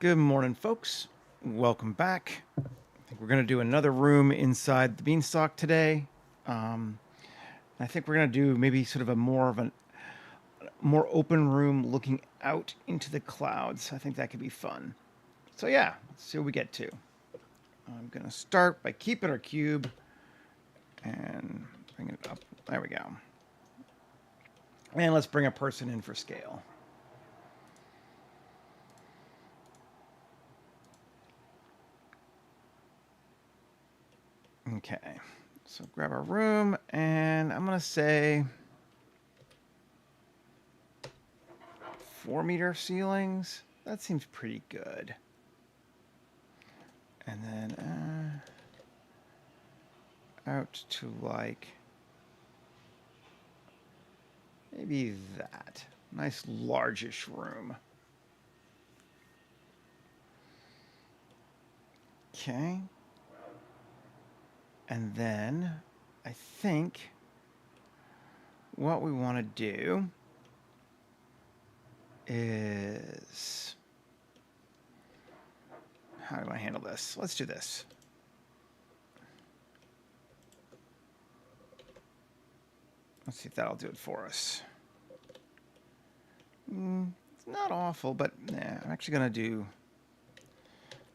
Good morning, folks. Welcome back. I think we're going to do another room inside the beanstalk today. I think we're going to do maybe sort of a more open room looking out into the clouds. I think that could be fun. So yeah, let's see what we get to. I'm going to start by keeping our cube and bring it up. There we go. And let's bring a person in for scale. Okay, so grab our room, and I'm going to say 4-meter ceilings. That seems pretty good. And then out to like maybe that. Nice largish room. Okay. And then I think what we want to do is, how do I handle this? Let's do this. Let's see if that'll do it for us. It's not awful, but I'm actually going to do,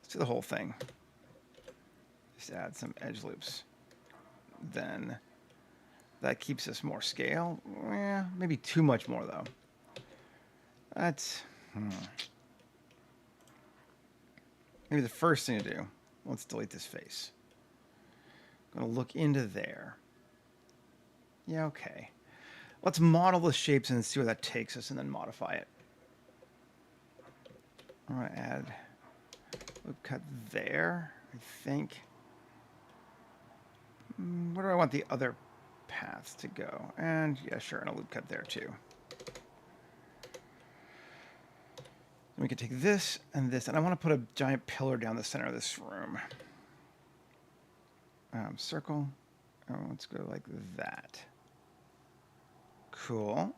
let's do the whole thing. Just add some edge loops. Then that keeps us more scale. Maybe too much more, though. That's maybe the first thing to do. Let's delete this face. I'm going to look into there. Yeah, okay. Let's model the shapes and see where that takes us and then modify it. I'm going to add loop cut there, I think. Where do I want the other paths to go? And yeah, sure, and a loop cut there too. We can take this, and I want to put a giant pillar down the center of this room. Circle. Oh, let's go like that. Cool.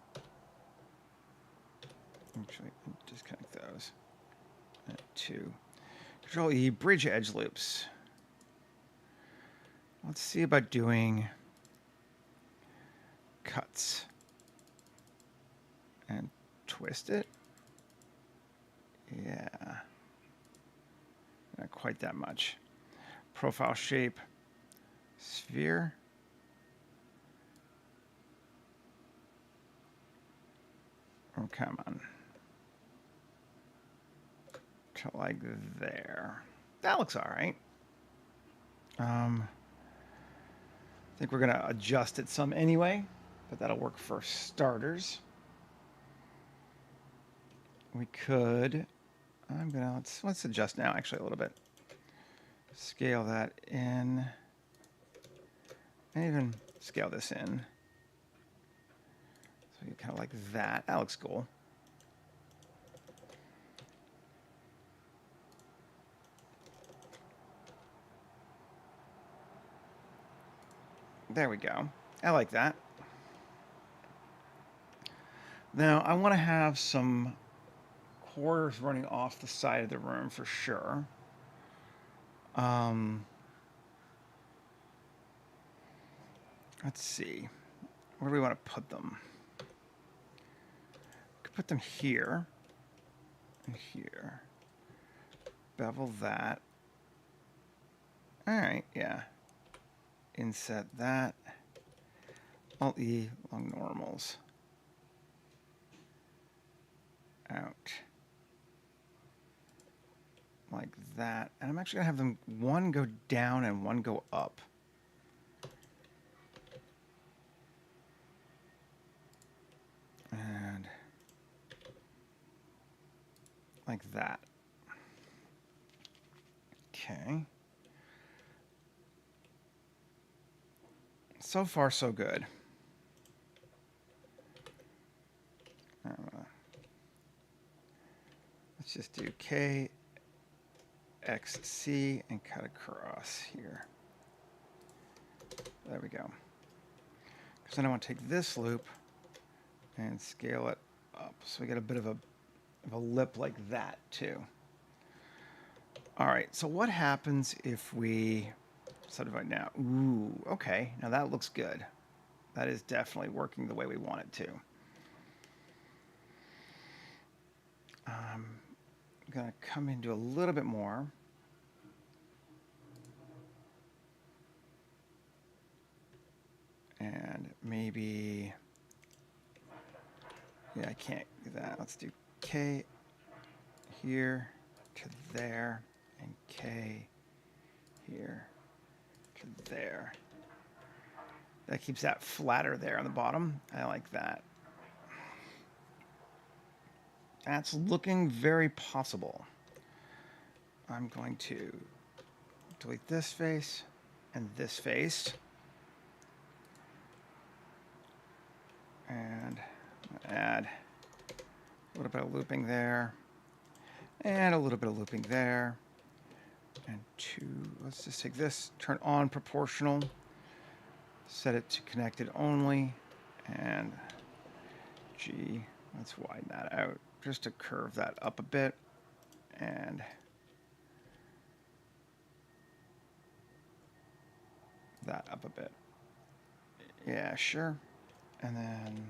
Actually, disconnect those. 2. Control E, bridge edge loops. Let's see about doing cuts. And twist it. Yeah. Not quite that much. Profile shape. Sphere. Oh, come on. To like there. That looks all right. I think we're going to adjust it some anyway, but that'll work for starters. We could, let's adjust now actually a little bit. Scale that in, and even scale this in. So you kind of like that. That looks cool. There we go. I like that. Now I want to have some quarters running off the side of the room for sure. Let's see. Where do we want to put them? We could put them here and here. Bevel that. All right, yeah. Inset that. Alt-E along normals. Out. Like that. And I'm actually going to have them one go down and one go up. And like that. Okay. So far, so good. Let's just do K, X, C, and cut across here. There we go. Because then I want to take this loop and scale it up. So we get a bit of a lip like that too. All right, so what happens if we subdivide now? Ooh, okay, now that looks good. That is definitely working the way we want it to. I'm gonna come into a little bit more. And maybe, yeah, I can't do that. Let's do K here to there, and K here to there. That keeps that flatter there on the bottom. I like that. That's looking very possible. I'm going to delete this face and this face. And add a little bit of looping there. And a little bit of looping there. And let's just take this, turn on proportional. Set it to connected only. And G, let's widen that out just to curve that up a bit. And that up a bit. Yeah, sure. And then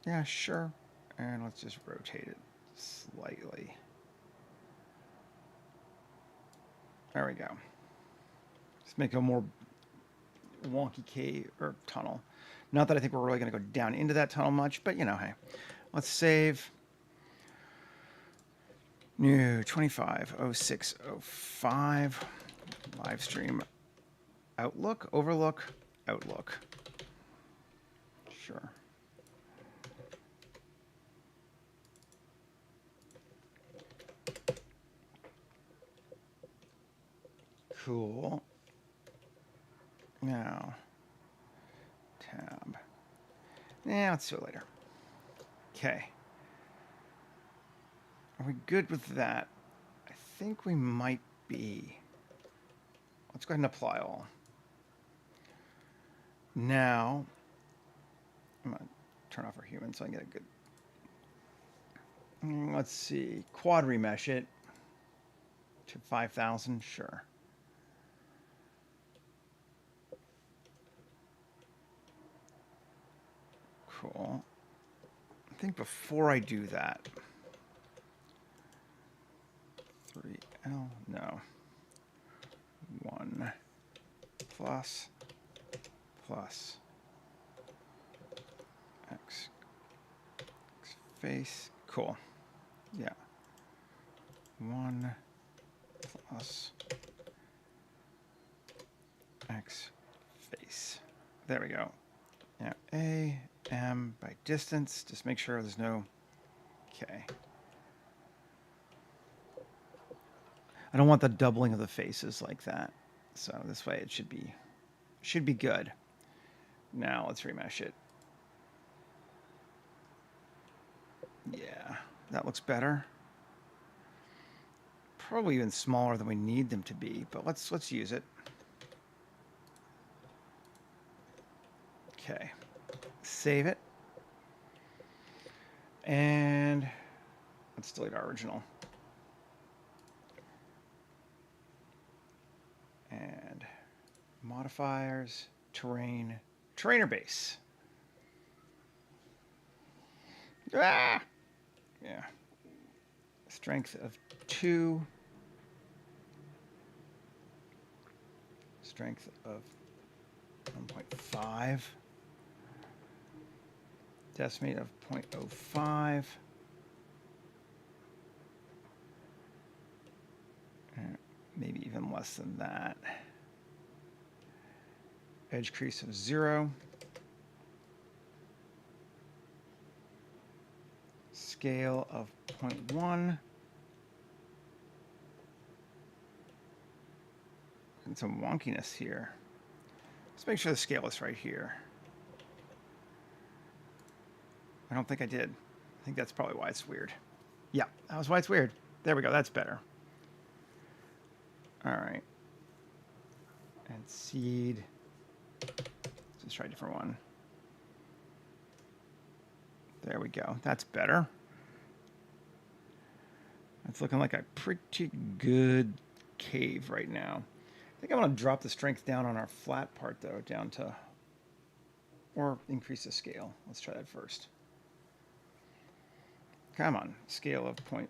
yeah, sure. And let's just rotate it slightly. There we go. Let's make a more wonky cave or tunnel. Not that I think we're really going to go down into that tunnel much, but you know, hey. Let's save. New 250605. Live stream. Outlook, overlook, outlook. Sure. Cool. Now, tab. Yeah, let's do it later. Okay. Are we good with that? I think we might be. Let's go ahead and apply all. Now, I'm going to turn off our human so I can get a good. Let's see. Quad remesh it to 5,000. Sure. Cool. I think before I do that, 3L, no. 1 plus X face. Cool. Yeah. 1 plus X face. There we go. Now A, M by distance. Just make sure there's no K. I don't want the doubling of the faces like that. So this way it should be good. Now let's remesh it. Yeah, that looks better. Probably even smaller than we need them to be, but let's use it. Okay. Save it. And let's delete our original. And modifiers, terrain, trainer base. Ah! Yeah. Strength of 2. Strength of 1.5. Decimate of 0.05. Maybe even less than that. Edge crease of 0. Scale of 0.1. And some wonkiness here. Let's make sure the scale is right here. I don't think I did. I think that's probably why it's weird. Yeah, that was why it's weird. There we go. That's better. All right. And seed. Let's try a different one. There we go. That's better. It's looking like a pretty good cave right now. I think I want to drop the strength down on our flat part, though, down to, or increase the scale. Let's try that first. Come on, scale of 0.15.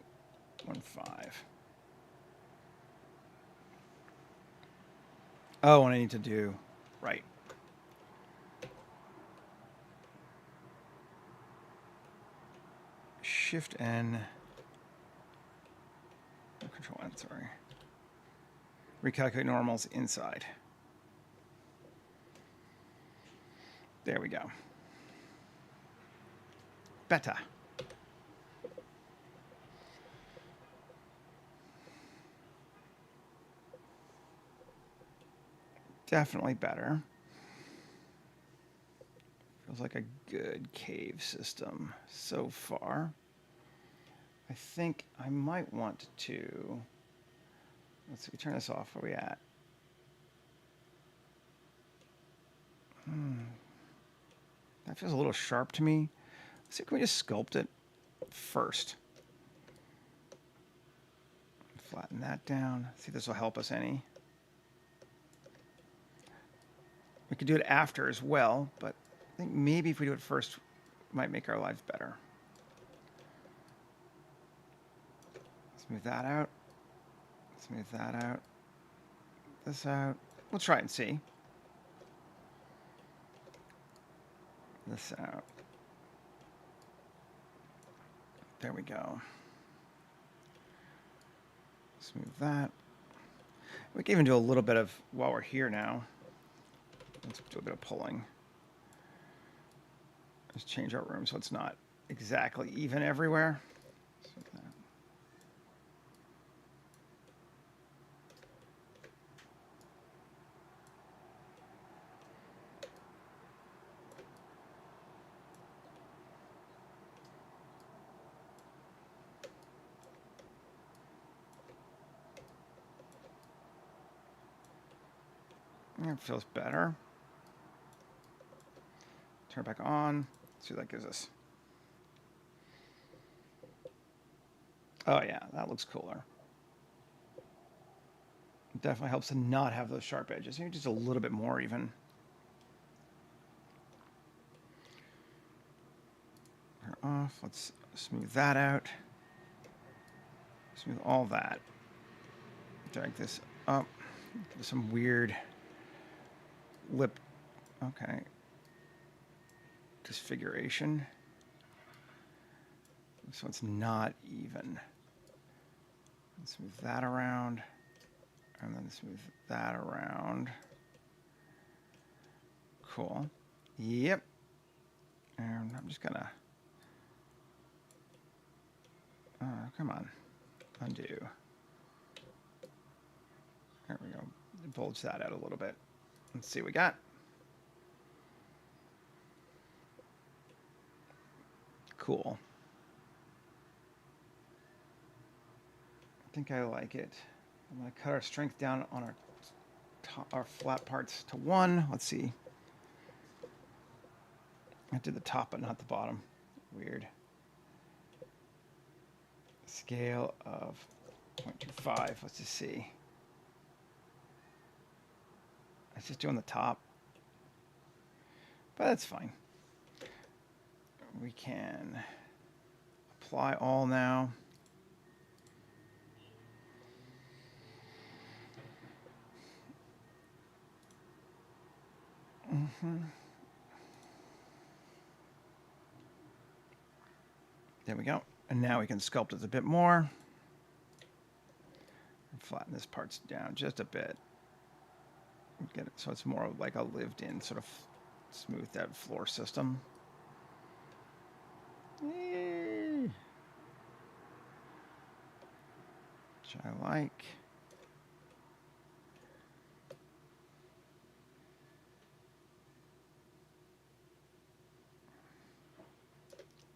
Oh, and I need to do, right. Shift N, Control N, sorry. Recalculate normals inside. There we go. Better. Definitely better. Feels like a good cave system so far. I think I might want to, let's see, turn this off. Where are we at? That feels a little sharp to me. Let's see, can we just sculpt it first? Flatten that down. See if this will help us any. We could do it after as well, but I think maybe if we do it first, it might make our lives better. Smooth that out. Smooth that out. This out. We'll try and see. This out. There we go. Smooth that. We can even do a little bit of, while we're here now, let's do a bit of pulling. Let's change our room so it's not exactly even everywhere. It feels better. Turn it back on. Let's see what that gives us. Oh yeah, that looks cooler. It definitely helps to not have those sharp edges. Maybe just a little bit more even. Turn off. Let's smooth that out. Smooth all that. Drag this up. Give some weird lip. Okay. Disfiguration. So it's not even. Smooth that around. And then smooth that around. Cool. Yep. And I'm just gonna. Come on. Undo. There we go. Bulge that out a little bit. Let's see what we got. Cool. I think I like it. I'm going to cut our strength down on our flat parts to 1. Let's see. I did the top but not the bottom. Weird. Scale of 0.25. Let's just see. It's just doing the top. But that's fine. We can apply all now. There we go. And now we can sculpt it a bit more. Flatten this part down just a bit. Get it so it's more like a lived-in sort of smoothed out floor system. Which I like.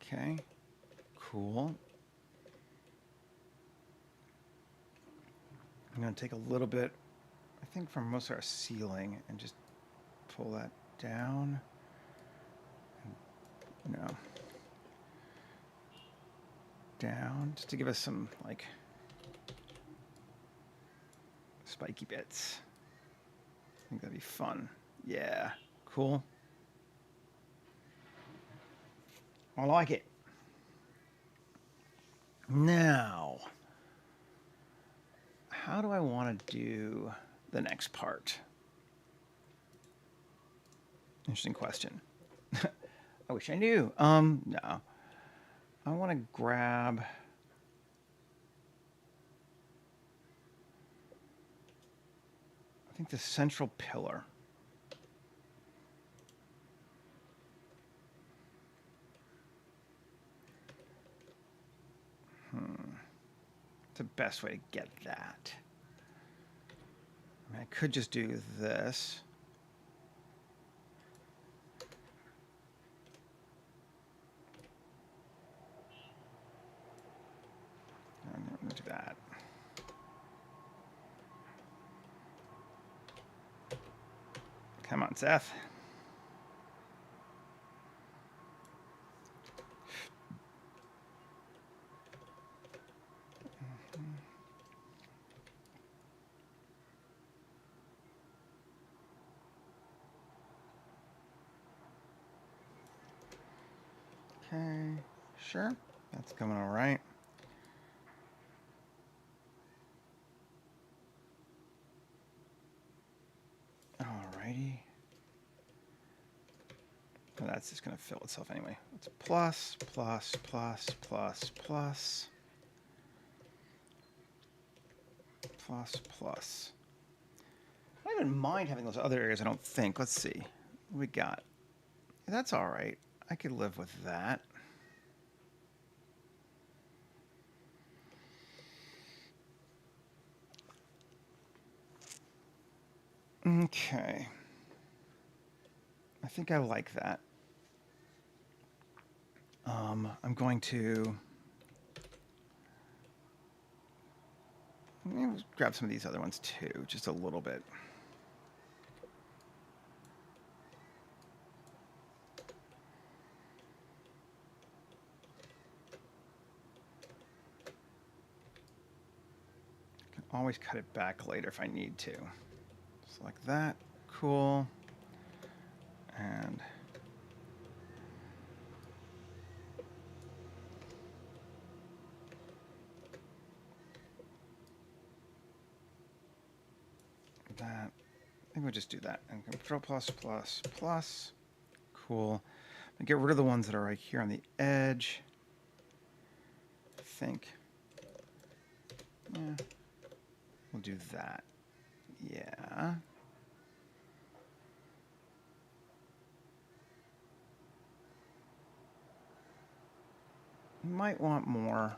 Okay, cool. I'm going to take a little bit, I think, from most of our ceiling and just pull that down. No. down just to give us some like spiky bits. I think that'd be fun. Yeah, cool. I like it. Now, how do I want to do the next part? Interesting question. I wish I knew. No. I want to grab... I think the central pillar. The best way to get that. I mean, I could just do this. I'm going to do that. Come on, Seth. Okay, sure. That's coming all right. Alrighty. Well, that's just going to fill itself anyway. It's plus, plus, plus, plus, plus. Plus, plus. I don't even mind having those other areas, I don't think. Let's see. What we got? That's all right. I could live with that. Okay. I think I like that. I'm going to grab some of these other ones too, just a little bit. Can always cut it back later if I need to. Just like that. Cool. And that. I think we'll just do that. And control plus, plus, plus. Cool. And get rid of the ones that are right here on the edge. I think. Yeah. We'll do that. Yeah. You might want more.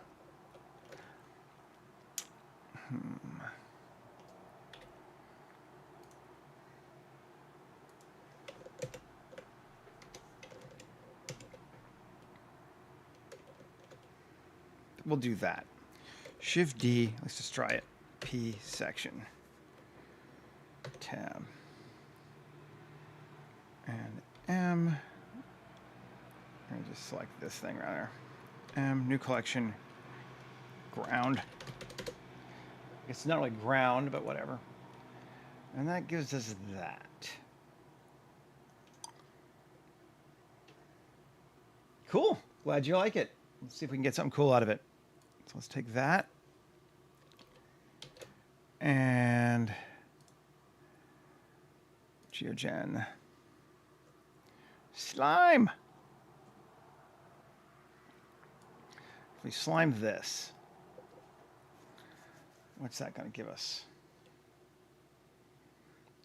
We'll do that. Shift D, let's just try it. P section. Tab. And M. And just select this thing rather. M, new collection, ground. It's not really ground, but whatever. And that gives us that. Cool. Glad you like it. Let's see if we can get something cool out of it. So let's take that. And GeoGen. Slime. If we slime this, what's that going to give us?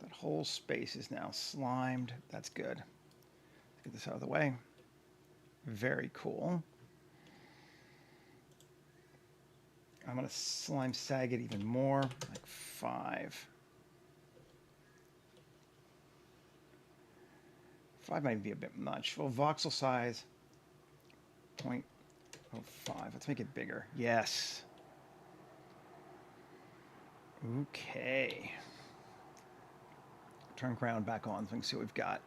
That whole space is now slimed. That's good. Let's get this out of the way. Very cool. I'm going to slime sag it even more, like 5. 5 might be a bit much. Well, voxel size, 0.05. Let's make it bigger. Yes. Okay. Turn ground back on so we can see what we've got.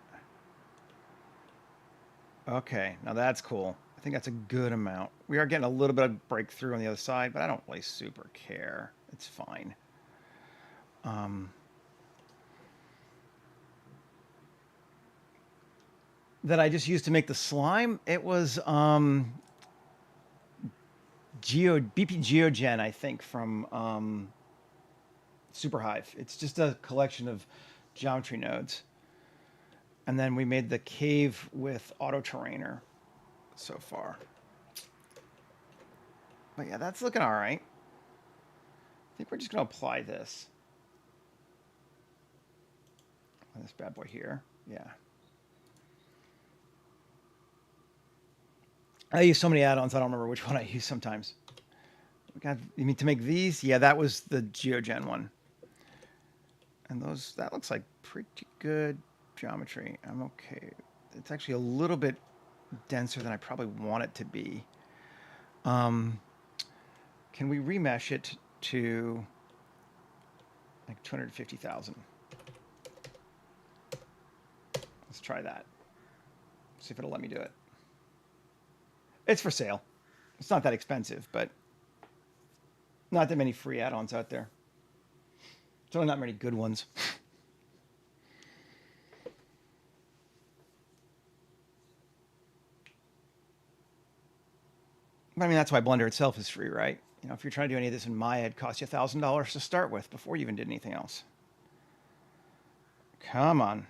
Okay, now that's cool. I think that's a good amount. We are getting a little bit of breakthrough on the other side, but I don't really super care. It's fine. That I just used to make the slime, it was BP Geogen, I think, from Superhive. It's just a collection of geometry nodes. And then we made the cave with Auto Terrainer so far. But yeah, that's looking all right. I think we're just going to apply this on this bad boy here. Yeah. I use so many add-ons, I don't remember which one I use sometimes. God, you mean to make these? Yeah, that was the GeoGen one. And those, that looks like pretty good geometry. I'm okay. It's actually a little bit denser than I probably want it to be. Can we remesh it to like 250,000? Let's try that. See if it'll let me do it. It's for sale. It's not that expensive, but not that many free add-ons out there. There's only not many good ones. But I mean, that's why Blender itself is free, right? You know, if you're trying to do any of this in Maya, it costs you $1,000 to start with before you even did anything else. Come on.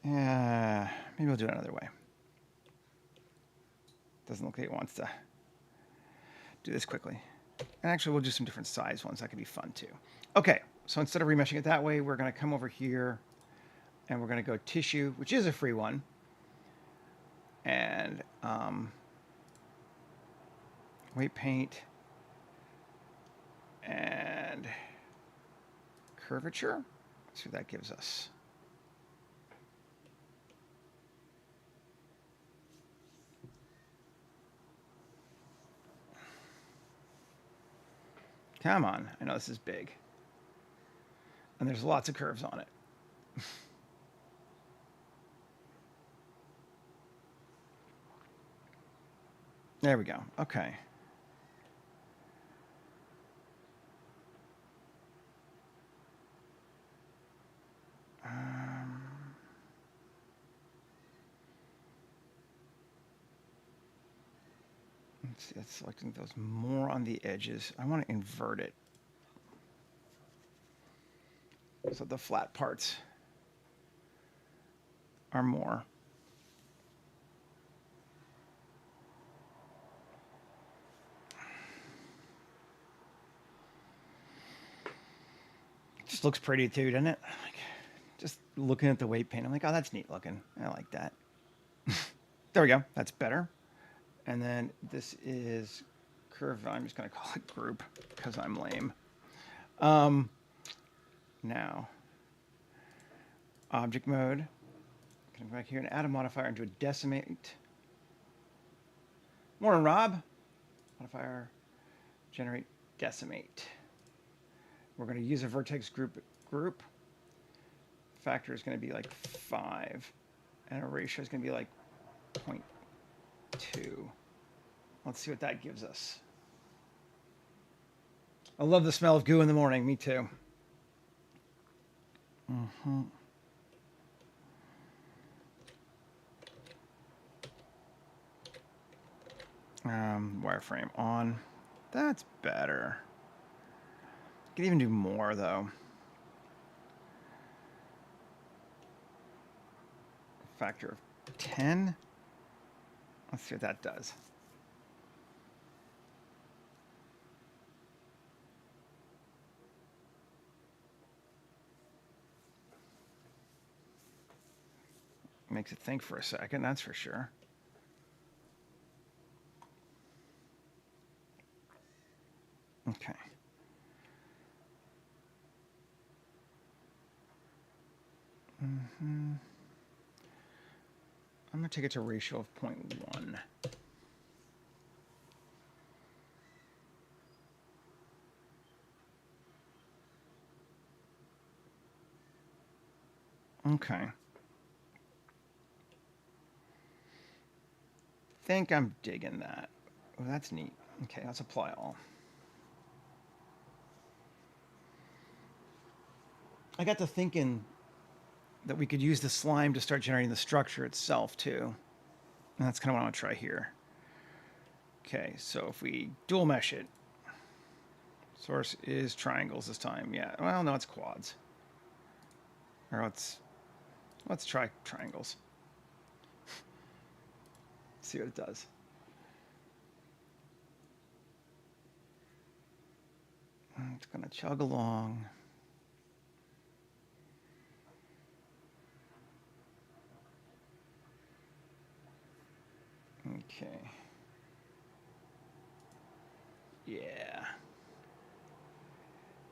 Yeah, maybe we'll do it another way. Doesn't look like it wants to do this quickly. And actually, we'll do some different size ones. That could be fun too. Okay, so instead of remeshing it that way, we're going to come over here and we're going to go tissue, which is a free one. And weight paint and curvature. Let's see what that gives us. Come on. I know this is big. And there's lots of curves on it. There we go. Okay. Let's see, it's selecting those more on the edges. I want to invert it so the flat parts are more. It just looks pretty too, doesn't it? Like, just looking at the weight paint, I'm like, oh, that's neat looking. I like that. There we go. That's better. And then this is curve. I'm just going to call it group because I'm lame. Now, object mode. Come back here and add a modifier into a decimate. Morning, Rob. Modifier, generate decimate. We're going to use a vertex group. Factor is going to be like 5. And a ratio is going to be like 0.2. Let's see what that gives us. I love the smell of goo in the morning. Me too. Wireframe on. That's better. Could even do more though. Factor of 10. Let's see what that does. Makes it think for a second, that's for sure. Okay. I'm going to take it to a ratio of 0.1. Okay. think I'm digging that. Oh, that's neat. Okay, let's apply all. I got to thinking that we could use the slime to start generating the structure itself too. And that's kind of what I want to try here. Okay, so if we dual mesh it, source is triangles this time. Yeah, well, no, it's quads. Or let's try triangles. See what it does. It's going to chug along. Okay. Yeah.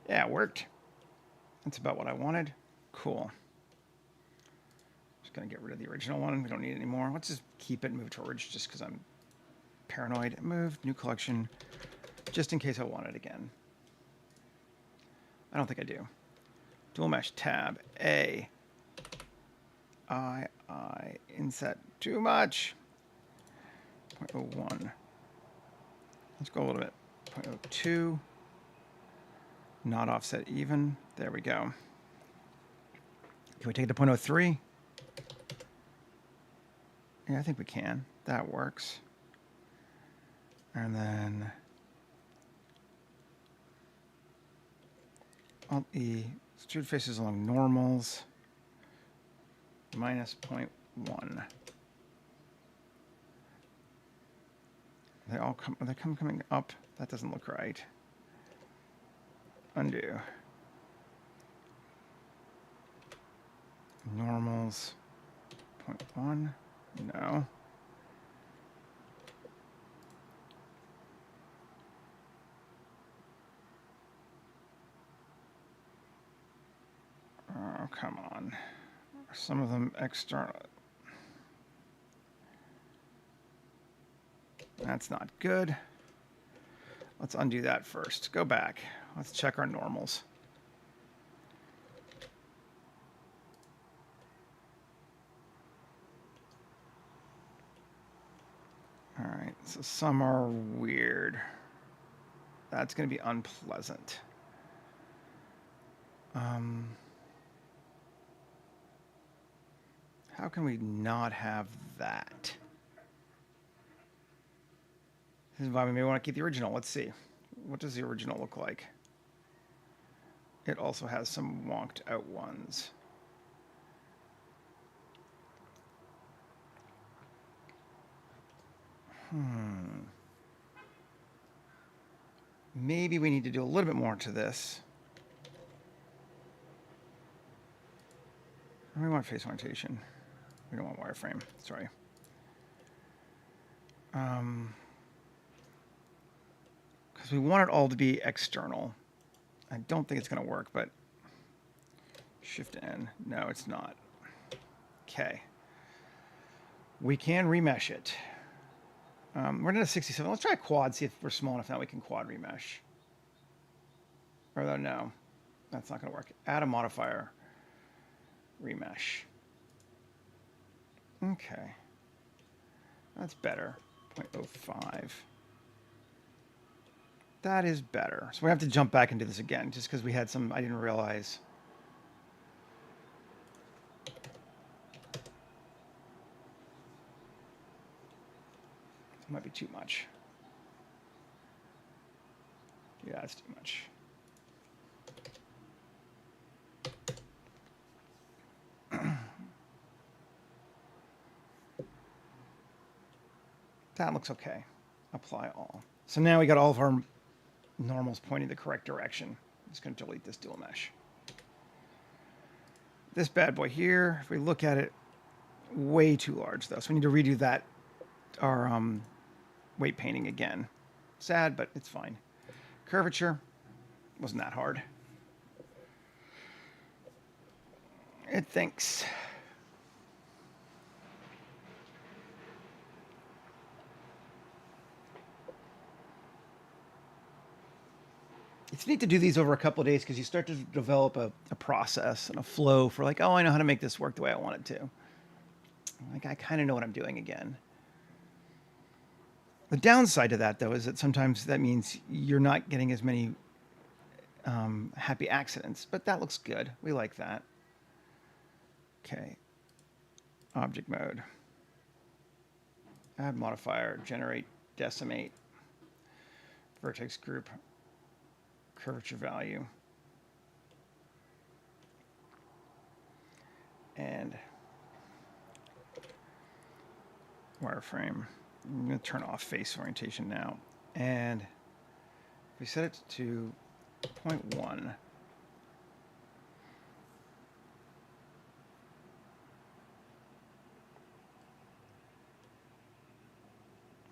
Yeah, it worked. That's about what I wanted. Cool. Just going to get rid of the original one. We don't need it anymore. Let's just keep it and move towards just because I'm paranoid. Move, new collection, just in case I want it again. I don't think I do. Dual mesh tab A. Inset too much. 0.01. Let's go a little bit. 0.02. Not offset even. There we go. Can we take it to 0.03? Yeah, I think we can. That works. And then Alt-E, extrude faces along normals, minus 0.1. They all come, are they coming up? That doesn't look right. Undo. Normals, 0.1, no. Oh, come on. Some of them external. That's not good. Let's undo that first. Go back. Let's check our normals. All right, so some are weird. That's going to be unpleasant. How can we not have that? This is why we may want to keep the original. Let's see. What does the original look like? It also has some wonked out ones. Maybe we need to do a little bit more to this. We want face orientation. We don't want wireframe. Sorry. Because we want it all to be external. I don't think it's going to work, but Shift N. No, it's not. Okay. We can remesh it. We're at a 67. Let's try a quad, see if we're small enough now we can quad remesh. Or no, that's not going to work. Add a modifier. Remesh. Okay. That's better. 0.05. That is better. So we have to jump back into this again, just because we had some I didn't realize. It might be too much. Yeah, it's too much. That looks okay. Apply all. So now we got all of our normals pointing the correct direction. I'm just going to delete this dual mesh. This bad boy here, if we look at it, way too large though. So we need to redo that, our weight painting again. Sad, but it's fine. Curvature wasn't that hard. It thinks. It's neat to do these over a couple of days because you start to develop a process and a flow for like, oh, I know how to make this work the way I want it to. Like, I kind of know what I'm doing again. The downside to that, though, is that sometimes that means you're not getting as many happy accidents, but that looks good. We like that. Okay. Object mode. Add modifier, generate, decimate, vertex group, curvature value, and wireframe. I'm going to turn off face orientation now. And if we set it to 0.1,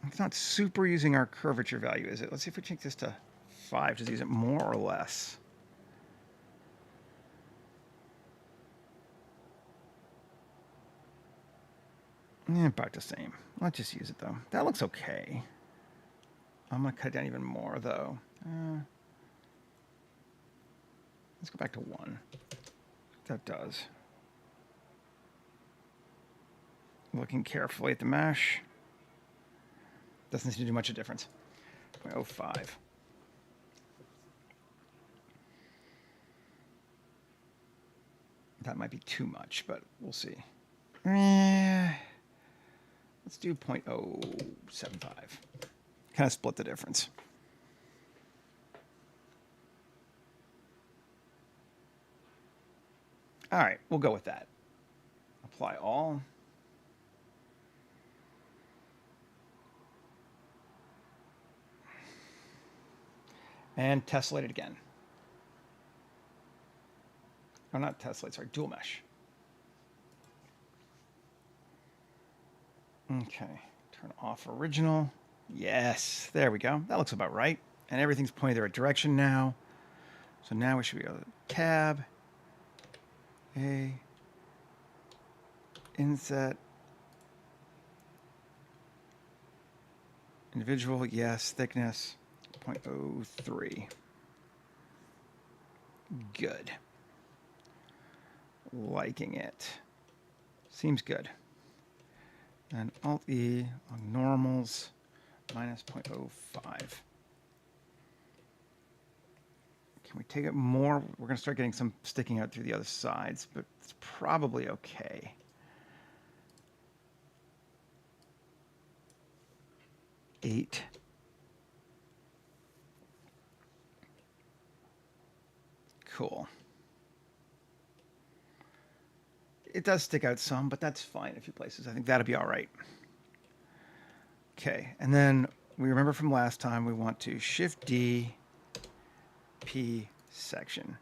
it's not super using our curvature value, is it? Let's see if we change this to 5. Does it use it more or less? Yeah, about the same. Let's just use it, though. That looks okay. I'm going to cut it down even more, though. Let's go back to 1. That does. Looking carefully at the mesh. Doesn't seem to do much of a difference. 0.05. That might be too much, but we'll see. Let's do 0.075. Kind of split the difference. All right, we'll go with that. Apply all. And tessellate it again. Oh, not tessellate, sorry, dual mesh. Okay, turn off original. Yes, there we go. That looks about right. And everything's pointing the right direction now. So now we should be able to tab, A, inset, individual, yes, thickness, 0.03. Good. Liking it. Seems good. And Alt-E on normals, minus 0.05. Can we take it more? We're going to start getting some sticking out through the other sides, but it's probably okay. Eight. Cool. It does stick out some, but that's fine in a few places. I think that'll be all right. Okay, and then we remember from last time we want to Shift-D, P section,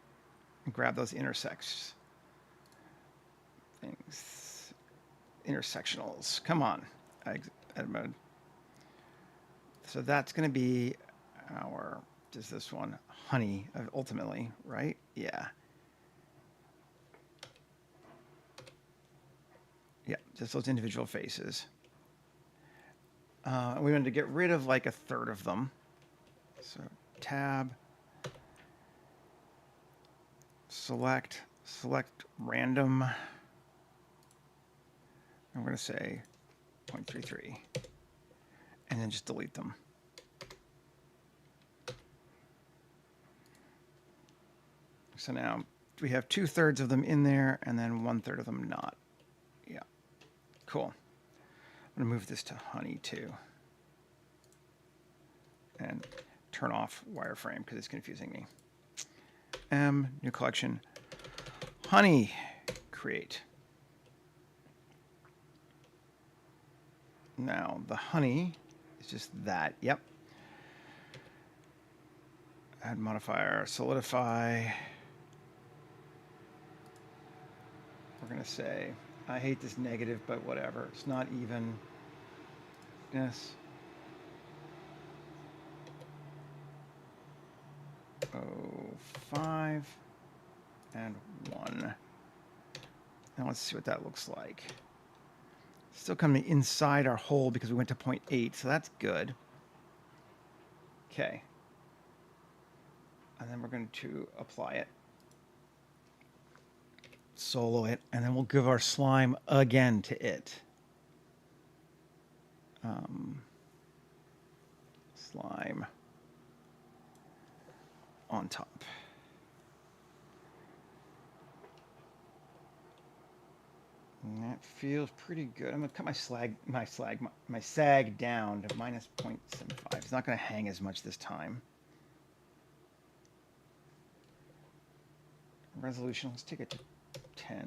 and grab those intersects things. Intersectionals. Come on, edit mode. So that's going to be our, just this one, honey, ultimately, right? Yeah. Yeah, just those individual faces. We wanted to get rid of like a third of them. So tab, select random. I'm going to say 0.33 and then just delete them. So now we have 2/3 of them in there and then 1/3 of them not. Yeah, cool. I'm going to move this to honey too. And turn off wireframe because it's confusing me. New collection, honey, create. Now the honey is just that, yep. Add modifier, solidify. We're going to say, I hate this negative, but whatever. It's not even. Yes. 0.05 and 1. Now let's see what that looks like. Still coming inside our hole because we went to 0.8, so that's good. Okay. And then we're going to apply it. Solo it, and then we'll give our slime again to it. slime on top. And that feels pretty good. I'm gonna cut my sag down to minus 0.75. It's not gonna hang as much this time. Resolution, let's take it to 10.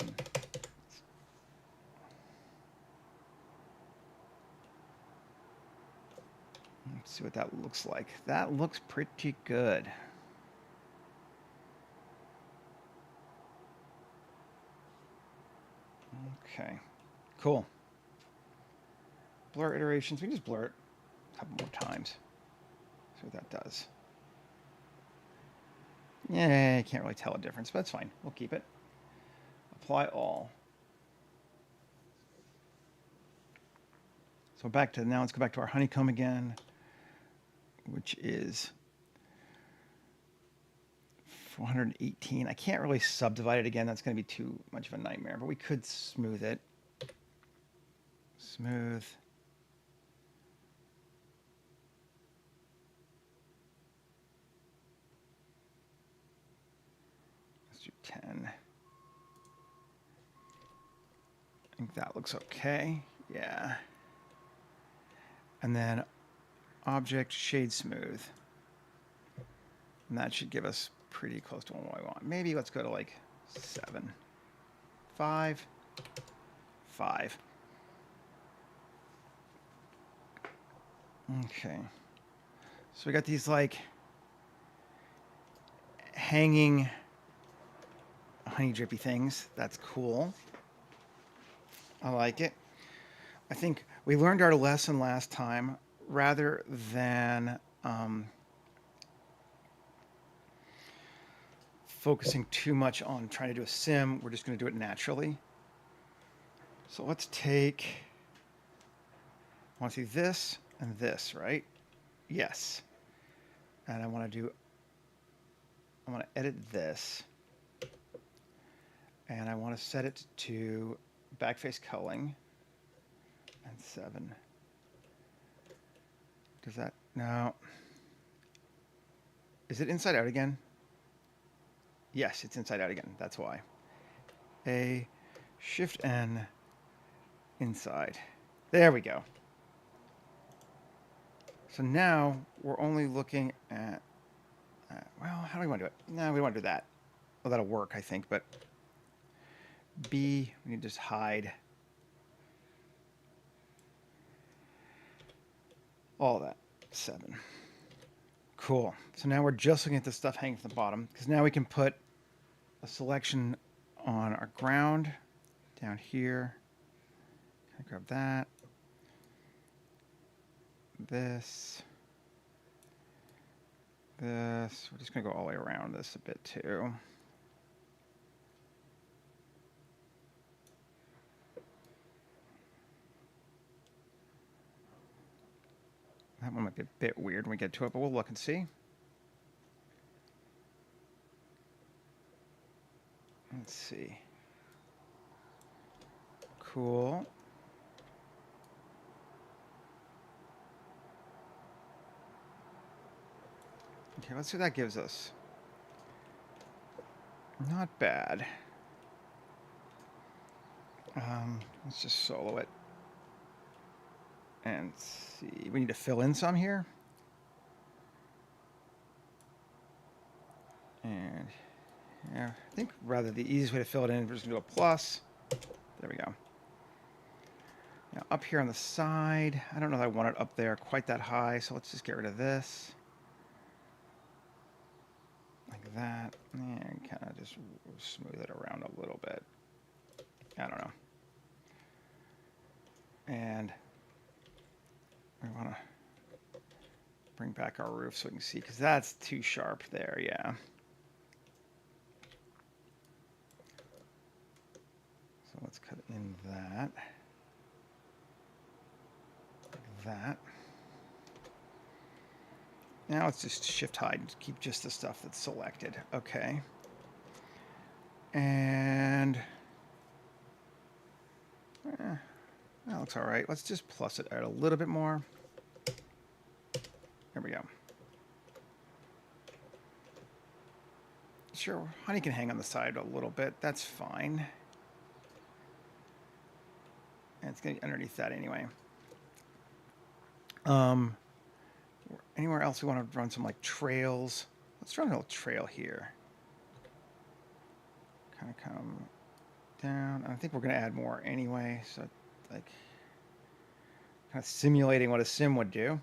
Let's see what that looks like. That looks pretty good. Okay, cool. Blur iterations, we can just blur it a couple more times. See what that does. Yeah, I can't really tell a difference, but that's fine. We'll keep it. Apply all. So back to now, let's go back to our honeycomb again, which is 418. I can't really subdivide it again. That's going to be too much of a nightmare, but we could smooth it. Smooth. Let's do 10. I think that looks okay. Yeah. And then object shade smooth. And that should give us pretty close to what we want. Maybe let's go to like 7. 5. 5. Okay. So we got these like hanging honey drippy things. That's cool. I like it. I think we learned our lesson last time. Rather than focusing too much on trying to do a sim, we're just going to do it naturally. So let's take, I want to see this and this, right? Yes. And I want to edit this. And I want to set it to backface culling. And 7. Does that, no. Is it inside out again? Yes, it's inside out again. That's why. A Shift N inside. There we go. So now we're only looking at, well, how do we want to do it? No, we want to do that. Well, that'll work, I think, but B, we need to just hide all that. 7. Cool. So now we're just looking at the stuff hanging from the bottom, because now we can put a selection on our ground down here. Can I grab that? This. We're just going to go all the way around this a bit too. That one might be a bit weird when we get to it, but we'll look and see. Let's see. Cool. Okay, let's see what that gives us. Not bad. Let's just solo it. And see, we need to fill in some here. And yeah, I think rather the easiest way to fill it in, we're just gonna do a plus. There we go. Now up here on the side, I don't know if I want it up there quite that high, so let's just get rid of this. Like that, and kind of just smooth it around a little bit. I don't know. And we want to bring back our roof so we can see, because that's too sharp there, yeah. So let's cut in that. Like that. Now let's just shift hide and keep just the stuff that's selected. Okay. And that looks all right. Let's just plus it out a little bit more. There we go. Sure, honey can hang on the side a little bit. That's fine. And it's going to be underneath that anyway. Anywhere else we want to run some like trails? Let's run a little trail here. Kind of come down. I think we're going to add more anyway. So like kind of simulating what a sim would do.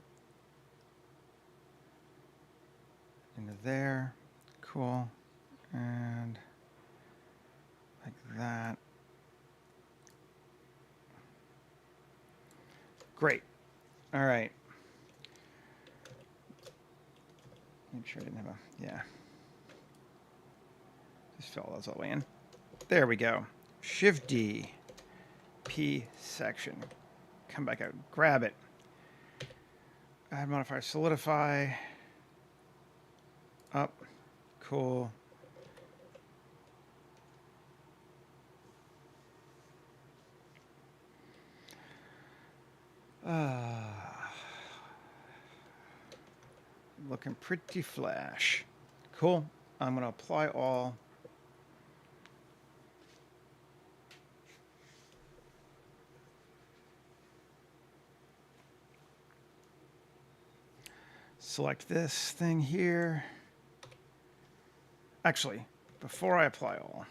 Into there. Cool. And like that. Great. All right. Make sure I didn't have a, yeah. Just fill those all the way in. There we go. Shift D, P section. Come back out, grab it. Add modifier, solidify. Up, cool. Looking pretty flash. Cool. I'm going to apply all. Select this thing here. Actually, before I apply all,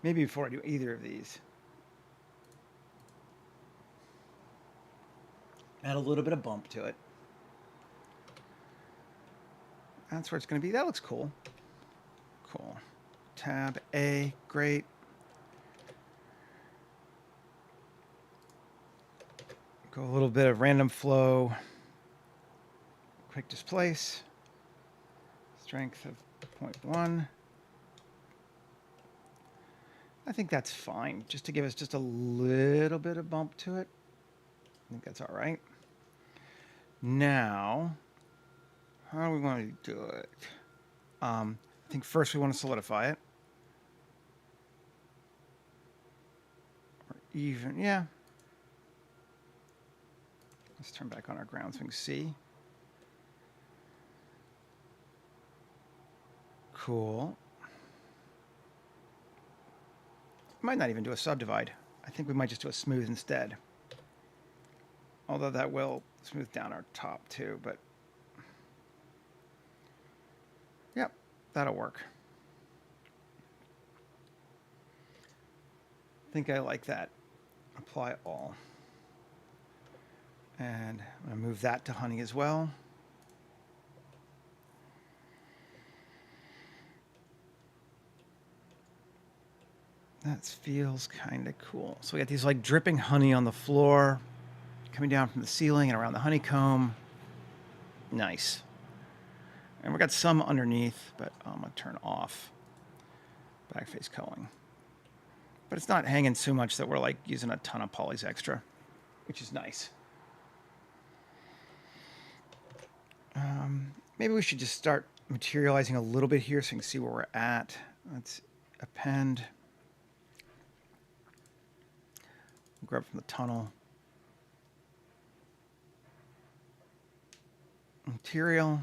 maybe before I do either of these, add a little bit of bump to it. That's where it's going to be. That looks cool. Cool. Tab A, great. Go a little bit of random flow. Quick displace. Strength of 0.1. I think that's fine, just to give us just a little bit of bump to it. I think that's all right. Now, how do we want to do it? I think first we want to solidify it. Or even, yeah. Let's turn back on our ground so we can see. Cool. Might not even do a subdivide. I think we might just do a smooth instead. Although that will smooth down our top too, but yep, that'll work. I think I like that. Apply all. And I'm going to move that to honey as well. That feels kind of cool. So we got these like dripping honey on the floor, coming down from the ceiling and around the honeycomb. Nice. And we got some underneath, but I'm going to turn off backface culling. But it's not hanging so much that we're like using a ton of polys extra, which is nice. Maybe we should just start materializing a little bit here so you can see where we're at. Let's append. Grab from the tunnel. Material.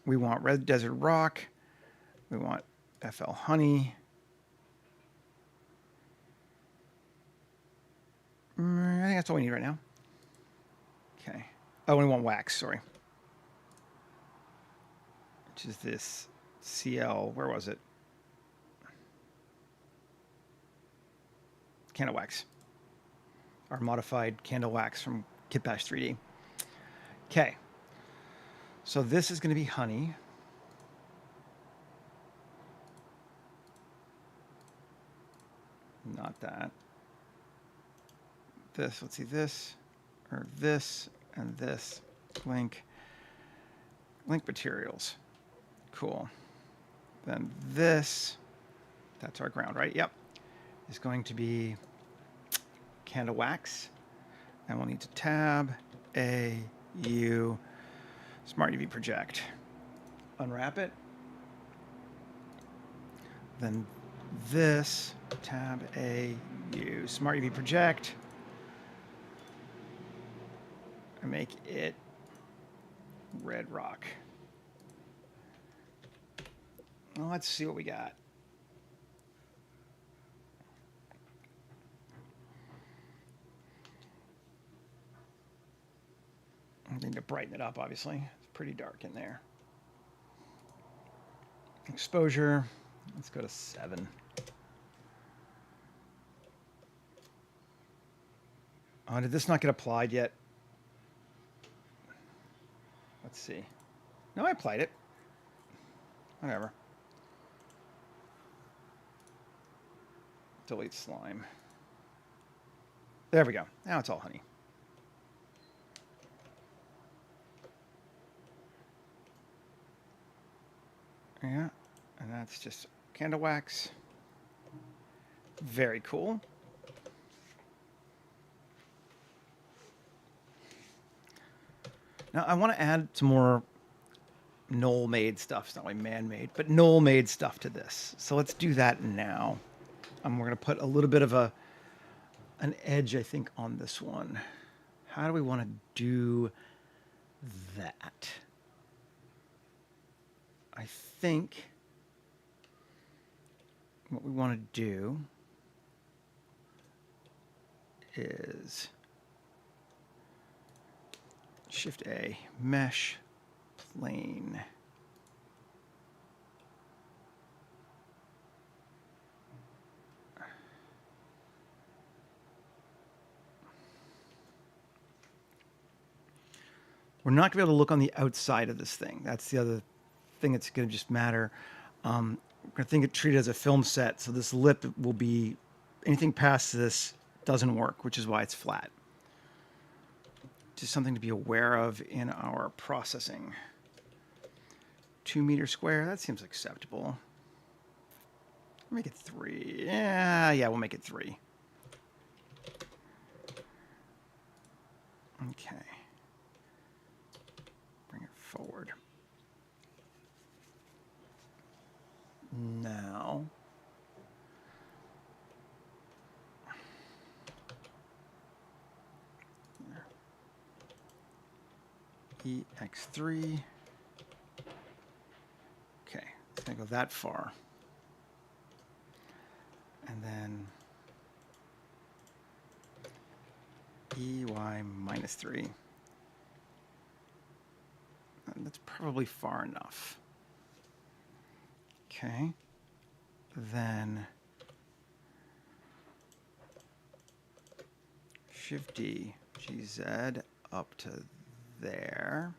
We want red desert rock. We want FL honey. I think that's all we need right now. Okay. Oh, we want wax, sorry. Which is this CL, where was it? Candle wax. Our modified candle wax from Kitbash 3D. Okay. So this is going to be honey. Not that. This, let's see, this, or this, and this. Link materials. Cool. Then this, that's our ground, right? Yep. Is going to be candle wax. And we'll need to tab A, U, Smart UV project. Unwrap it. Then this, tab A, U, Smart UV project. And make it red rock. Well, let's see what we got. I need to brighten it up, obviously. It's pretty dark in there. Exposure, let's go to 7. Oh, did this not get applied yet? Let's see. No, I applied it. Whatever. Delete slime. There we go. Now it's all honey. Yeah, and that's just candle wax. Very cool. Now I want to add some more Knoll-made stuff. It's not really man-made, but Knoll-made stuff to this. So let's do that now. We're going to put a little bit of an edge, I think, on this one. How do we want to do that? I think what we want to do is Shift A, mesh, plane. We're not going to be able to look on the outside of this thing. That's the other thing that's going to just matter. We're going to treat it as a film set, so this lip will be, anything past this doesn't work, which is why it's flat. Just something to be aware of in our processing. 2 meters square, that seems acceptable. Make it 3. Yeah, we'll make it 3. Okay. Bring it forward. Now, EX3. Okay, it's going to go that far. And then EY minus 3. And that's probably far enough. Okay. Then Shift D, GZ up to there.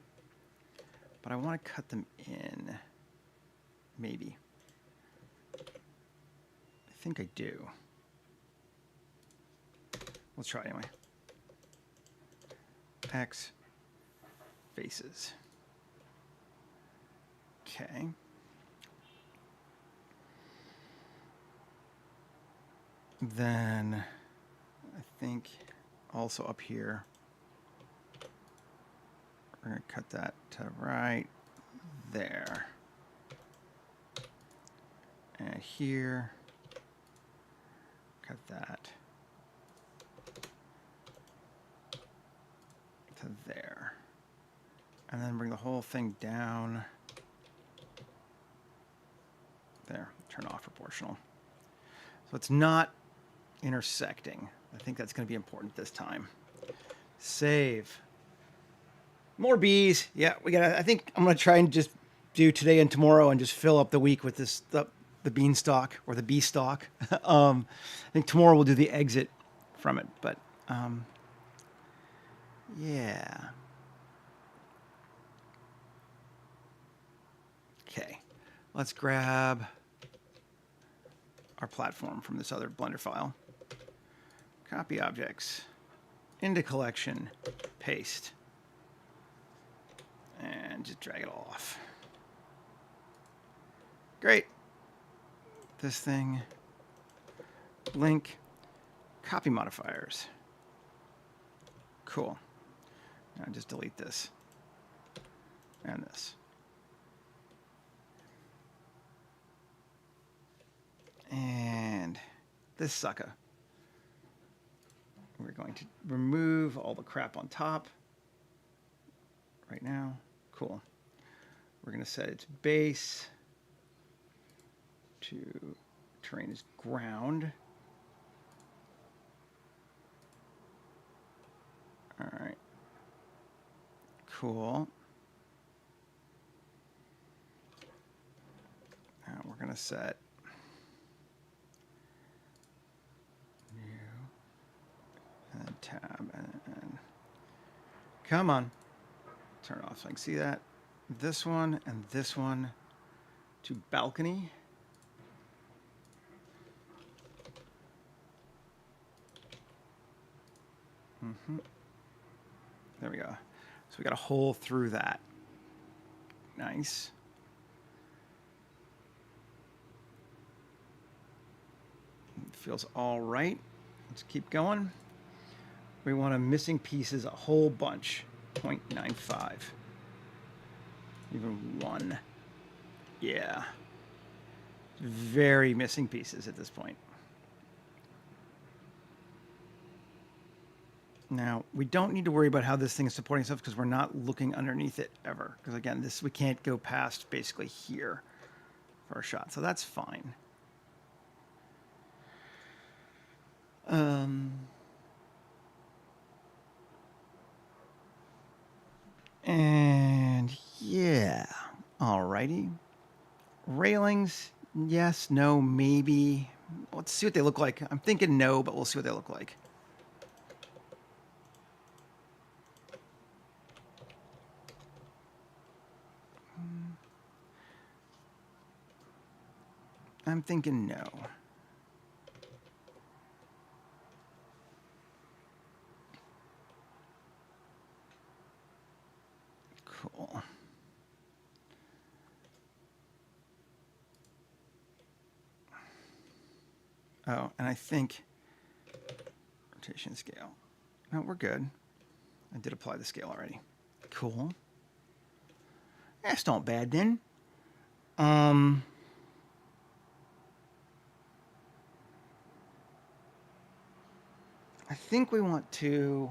But I want to cut them in. Maybe. I think I do. Let's try anyway. X faces. Okay. Then I think also up here, we're going to cut that to right there. And here, cut that to there. And then bring the whole thing down there, turn off proportional. So it's not intersecting. I think that's going to be important this time. Save. More bees. Yeah, we got. I think I'm going to try and just do today and tomorrow and just fill up the week with this the beanstalk or the bee stalk. I think tomorrow we'll do the exit from it, but yeah. Okay, let's grab our platform from this other Blender file. Copy objects, into collection, paste, and just drag it all off. Great. This thing, link, copy modifiers. Cool. Now just delete this. and this. And this sucker. We're going to remove all the crap on top right now. Cool. We're going to set its base to terrain is ground. All right. Cool. Now we're going to set new and then tab and come on. Turn it off so I can see that. This one and this one to balcony. There we go. So we got a hole through that. Nice. It feels all right. Let's keep going. We want a missing pieces a whole bunch. 0.95. Even 1. Yeah. Very missing pieces at this point. Now, we don't need to worry about how this thing is supporting itself because we're not looking underneath it ever. Because again, this we can't go past basically here for a shot. So that's fine. And yeah, alrighty. Railings, yes, no, maybe. Let's see what they look like. I'm thinking no, but we'll see what they look like. I'm thinking no. Cool. Oh, and I think rotation scale. No, we're good. I did apply the scale already. Cool. That's not bad then. I think we want to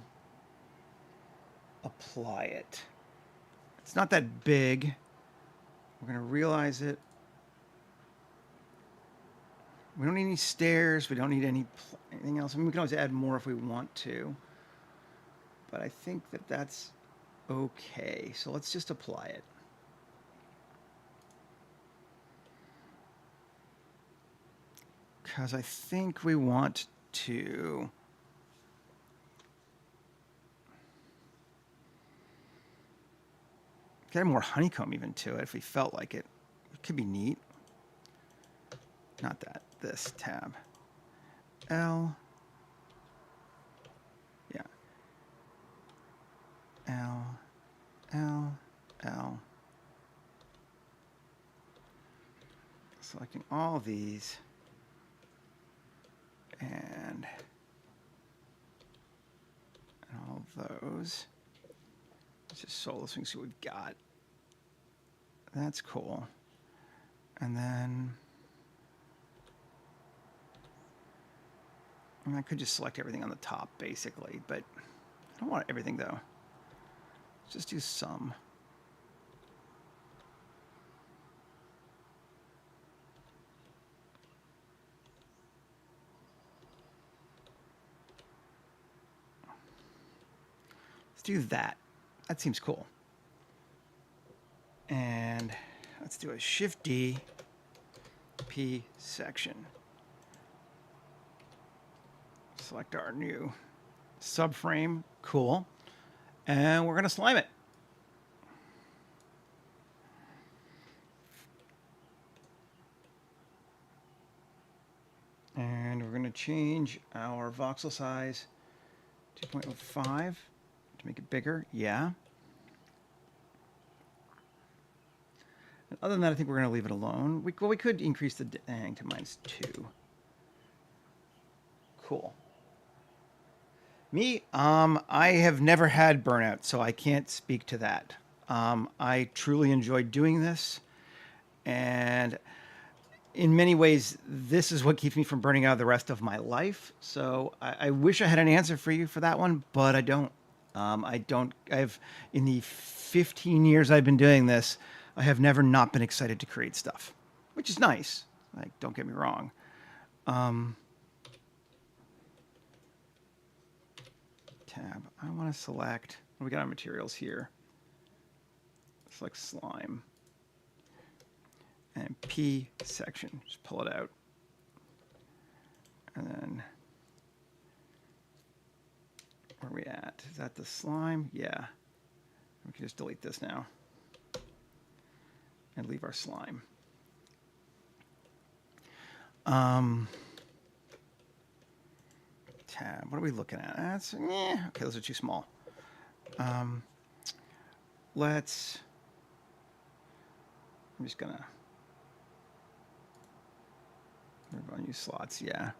apply it. It's not that big. We're going to realize it. We don't need any stairs. We don't need anything else. I mean, we can always add more if we want to. But I think that that's okay. So let's just apply it. Because I think we want to get more honeycomb even to it if we felt like it. It could be neat. Not that. This tab. L. Yeah. L. L. L. Selecting all these. And all those. Let's just solo swing, see what we've got. That's cool. And then I could just select everything on the top, basically, but I don't want everything, though. Let's just do some. Let's do that. That seems cool. And let's do a Shift D, P section. Select our new subframe. Cool. And we're going to slime it. And we're going to change our voxel size to 2.05 to make it bigger. Yeah. And other than that, I think we're going to leave it alone. We could increase the dang to -2. Cool. Me, I have never had burnout, so I can't speak to that. I truly enjoy doing this, and in many ways, this is what keeps me from burning out the rest of my life. So I wish I had an answer for you for that one, but I don't. I don't. I've in the 15 years I've been doing this, I have never not been excited to create stuff, which is nice. Like, don't get me wrong. Tab. I want to select. We got our materials here. Select slime. And P section. Just pull it out. And then, where are we at? Is that the slime? Yeah. We can just delete this now. And leave our slime. Tab. What are we looking at? That's, okay, those are too small. Let's, I'm just gonna, we're going to use slots, yeah.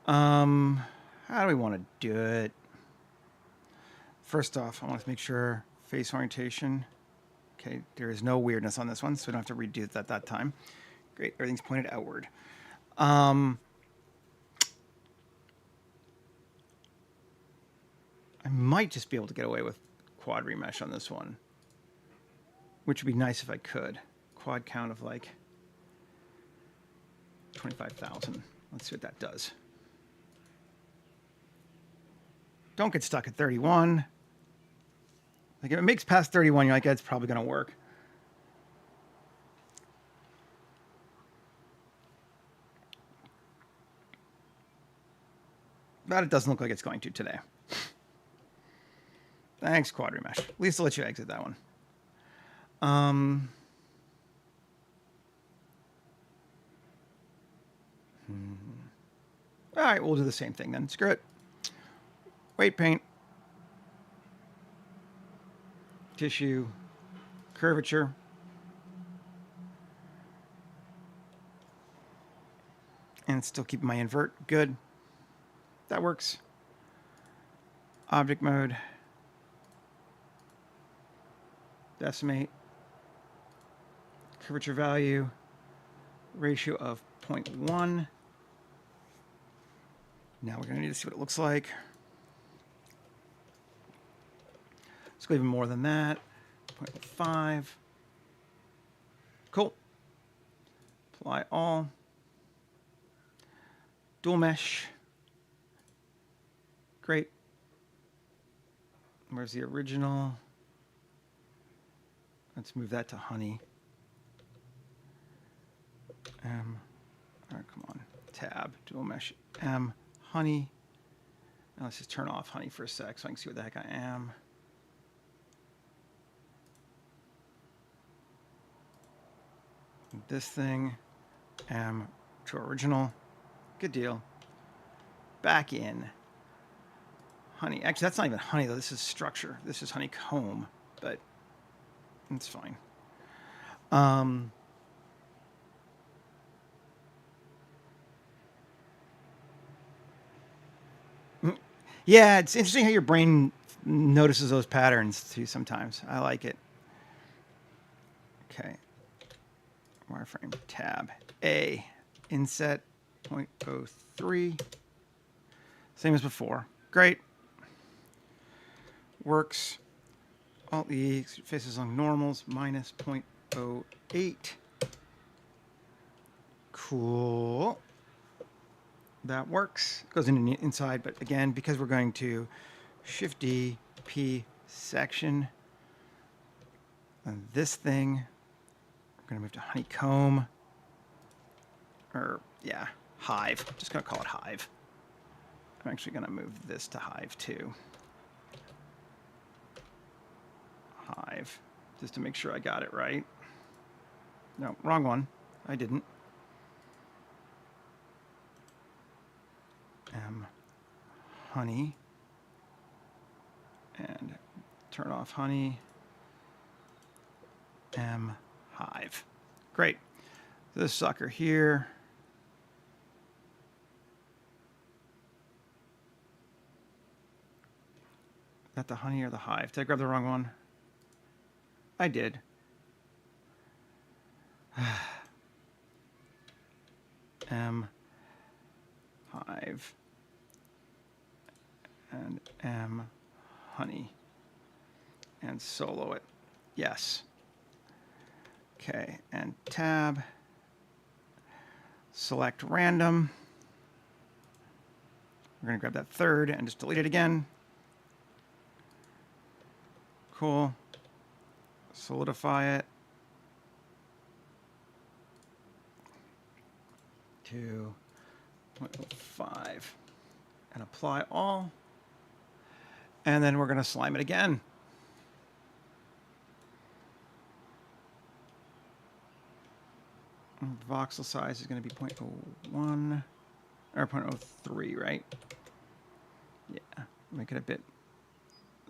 How do we want to do it? First off, I want to make sure face orientation. Okay, there is no weirdness on this one, so we don't have to redo that time. Great, everything's pointed outward. I might just be able to get away with quad remesh on this one, which would be nice if I could. Quad count of like 25,000. Let's see what that does. Don't get stuck at 31. Like if it makes past 31, you're like, it's probably going to work. But it doesn't look like it's going to today. Thanks, quad remesh. At least I'll let you exit that one. All right, we'll do the same thing then. Screw it. Weight paint. Tissue. Curvature. And still keep my invert. Good. That works. Object mode. Decimate. Curvature value. Ratio of 0.1. Now we're going to need to see what it looks like. Let's go even more than that. 0.5. Cool. Apply all. Dual mesh. Great. Where's the original? Let's move that to honey. All right, come on. Tab, dual mesh, M, honey. Now let's just turn off honey for a sec so I can see what the heck I am. This thing, M to original. Good deal. Back in. Honey. Actually, that's not even honey, though. This is structure. This is honeycomb, but it's fine. Yeah, it's interesting how your brain notices those patterns, too, sometimes. I like it. Okay. Wireframe. Tab. A. Inset. 0.03. Same as before. Great. Works. Alt-E. Faces along normals. Minus 0.08. Cool. That works. Goes inside, but again, because we're going to Shift-D, P, section, and this thing, we're going to move to honeycomb, or, yeah, hive. I'm just going to call it hive. I'm actually going to move this to hive, too. Hive, just to make sure I got it right. No, wrong one. I didn't. M, honey, and turn off honey, M, hive. Great. This sucker here. Is that the honey or the hive? Did I grab the wrong one? I did. M hive and M honey and solo it. Yes. Okay, and tab, select random. We're going to grab that third and just delete it again. Cool. Solidify it to 0.05 and apply all. And then we're going to slime it again. And voxel size is going to be 0.01 or 0.03, right? Yeah, make it a bit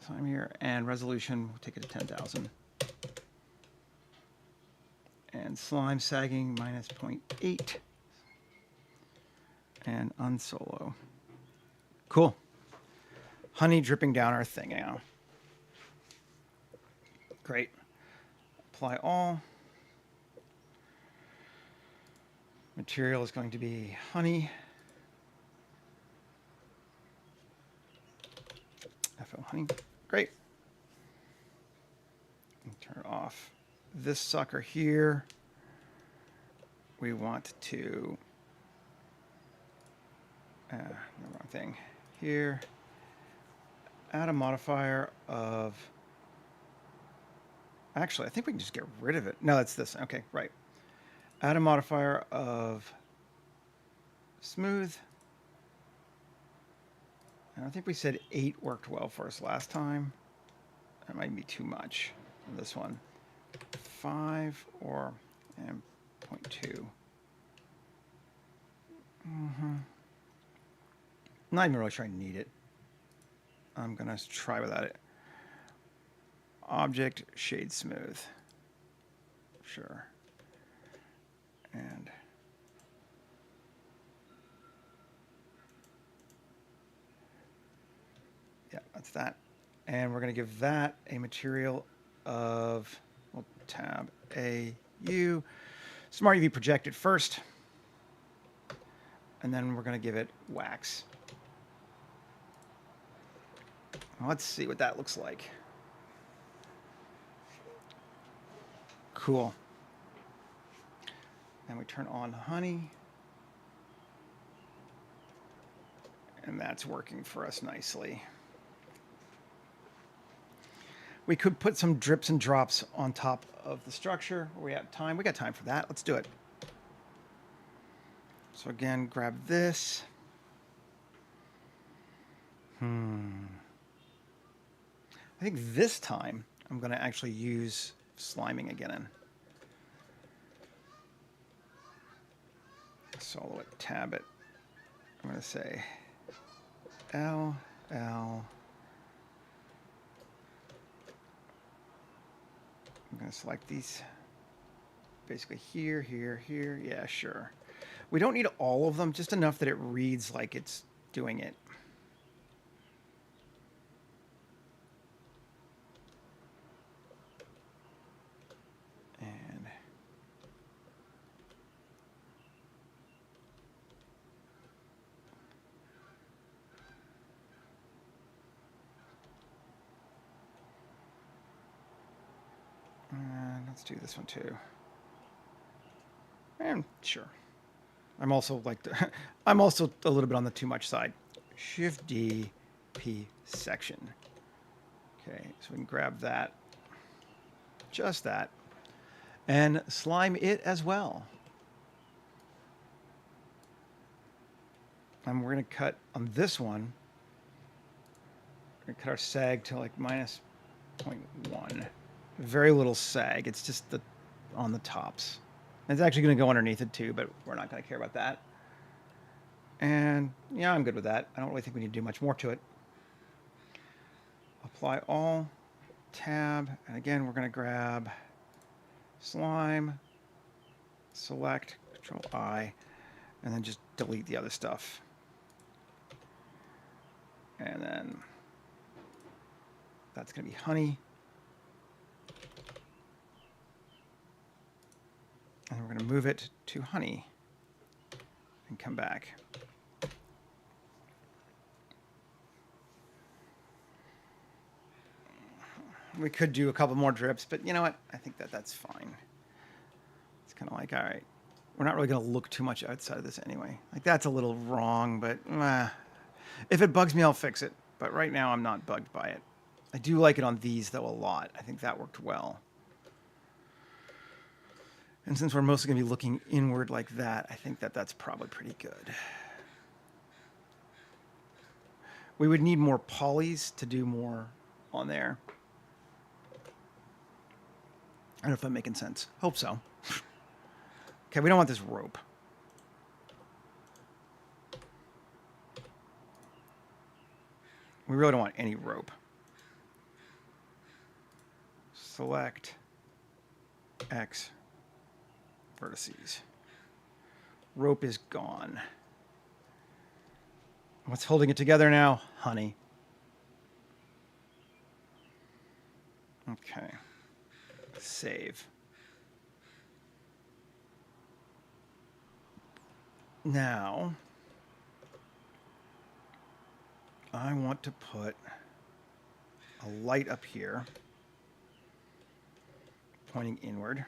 slimier. And resolution, we'll take it to 10,000. And slime sagging minus 0.8. And unsolo. Cool. Honey dripping down our thing now. Great. Apply all. Material is going to be honey. FL honey. Great. And turn off this sucker here. We want to the wrong thing here. Add a modifier of, actually, I think we can just get rid of it. No, that's this. Okay, right. Add a modifier of smooth. And I think we said 8 worked well for us last time. That might be too much on this one. 5 or 0.2. Not even really sure I need it. I'm going to try without it. Object shade smooth. Sure. And yeah, that's that. And we're going to give that a material of, we'll tab AU. Smart UV projected first. And then we're going to give it wax. Let's see what that looks like. Cool. And we turn on honey. And that's working for us nicely. We could put some drips and drops on top of the structure. We have time. We got time for that. Let's do it. So again, grab this. I think this time I'm going to actually use sliming again. Solo it, tab it. I'm going to say L. I'm going to select these basically here, here, here. Yeah, sure. We don't need all of them, just enough that it reads like it's doing it. And let's do this one too. And sure. I'm also like I'm also a little bit on the too much side. Shift D, P section. Okay, so we can grab that, just that, and slime it as well. And we're going to cut on this one. We're going to cut our sag to like minus 0.1. Very little sag. It's just on the tops. It's actually going to go underneath it too, but we're not going to care about that. And yeah, I'm good with that. I don't really think we need to do much more to it. Apply all, tab, and again, we're going to grab slime, select, Control I, and then just delete the other stuff. And then that's going to be honey. going to move it to honey and come back. We could do a couple more drips, but you know what? I think that's fine. It's kind of like, all right, we're not really going to look too much outside of this anyway. Like, that's a little wrong, but if it bugs me, I'll fix it. But right now, I'm not bugged by it. I do like it on these, though, a lot. I think that worked well. And since we're mostly going to be looking inward like that, I think that's probably pretty good. We would need more polys to do more on there. I don't know if I'm making sense. Hope so. Okay, we don't want this rope. We really don't want any rope. Select X vertices. Rope is gone. What's holding it together now? Honey. Okay. Save. Now, I want to put a light up here, pointing inward.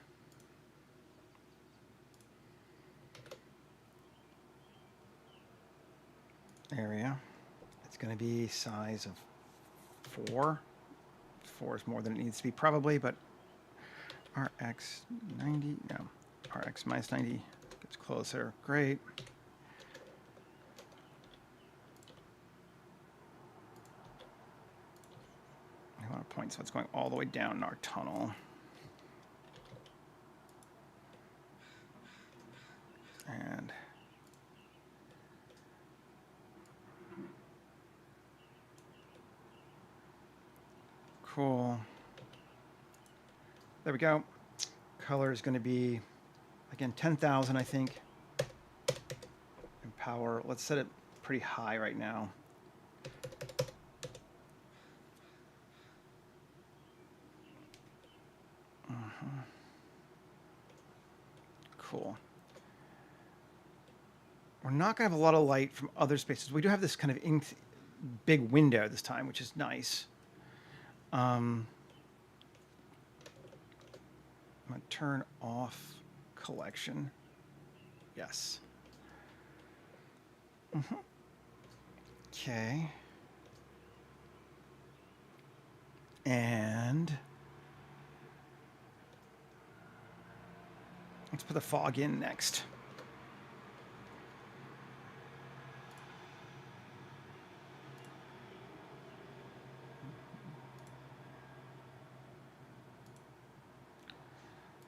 Area. It's going to be size of 4. 4 is more than it needs to be probably, but RX 90, no, RX minus 90 gets closer. Great. I want to point so it's going all the way down in our tunnel. And cool. There we go. Color is going to be, again, 10,000, I think. And power, let's set it pretty high right now. Cool. We're not going to have a lot of light from other spaces. We do have this kind of big window this time, which is nice. I'm going to turn off collection. Yes. Okay. And let's put the fog in next.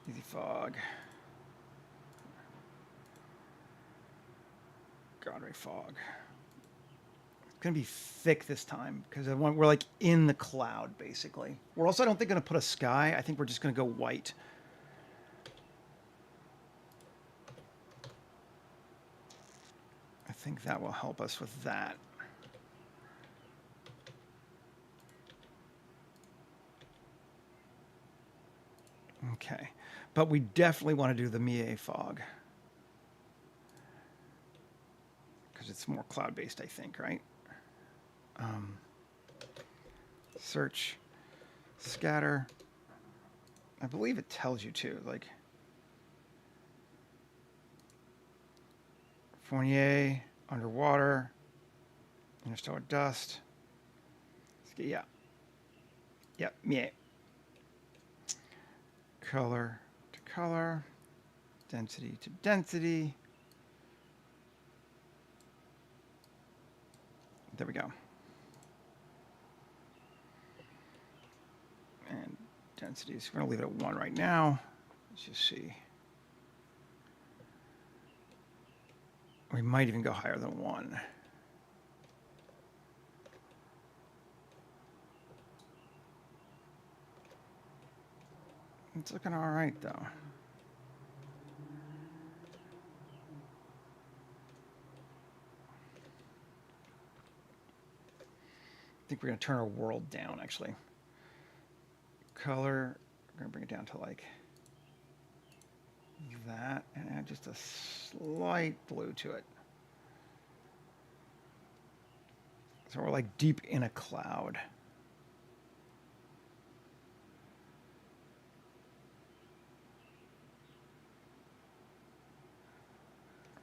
Easy fog. God ray fog. It's going to be thick this time because we're like in the cloud, basically. We're also, I don't think, going to put a sky. I think we're just going to go white. I think that will help us with that. Okay, but we definitely want to do the Mie fog because it's more cloud-based, I think, right? Search, scatter. I believe it tells you to, like Fournier, underwater, interstellar dust. Yeah. Yep, Mie. Color to color, density to density. There we go. And densities, we're going to leave it at 1 right now. Let's just see. We might even go higher than 1. It's looking all right, though. I think we're going to turn our world down, actually. Color, we're going to bring it down to like that and add just a slight blue to it. So we're like deep in a cloud.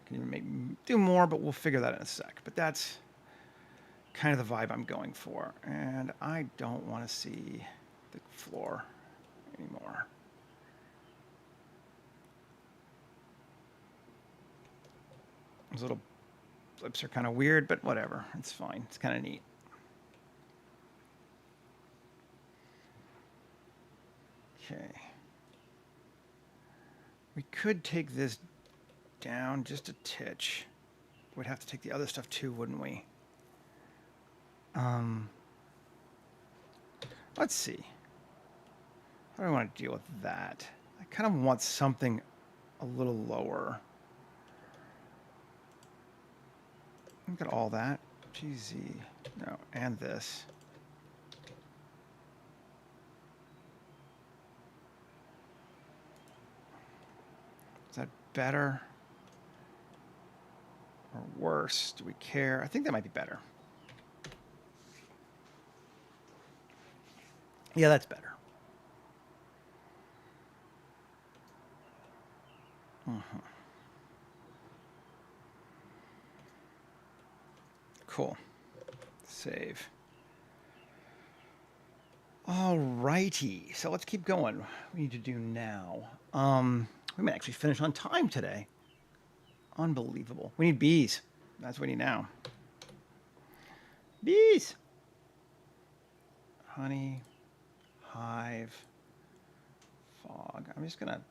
Can even maybe do more, but we'll figure that in a sec. But that's kind of the vibe I'm going for. And I don't want to see the floor anymore. Those little blips are kind of weird, but whatever. It's fine. It's kind of neat. Okay. We could take this down just a titch. We'd have to take the other stuff too, wouldn't we? Let's see. How do I want to deal with that? I kind of want something a little lower. Look at all that. GZ. No, and this. Is that better or worse? Do we care? I think that might be better. Yeah, that's better. Cool. Save. All righty. So let's keep going. What we need to do now. We might actually finish on time today. Unbelievable. We need bees. That's what we need now. Bees. Honey. Hive. Fog. I'm just going to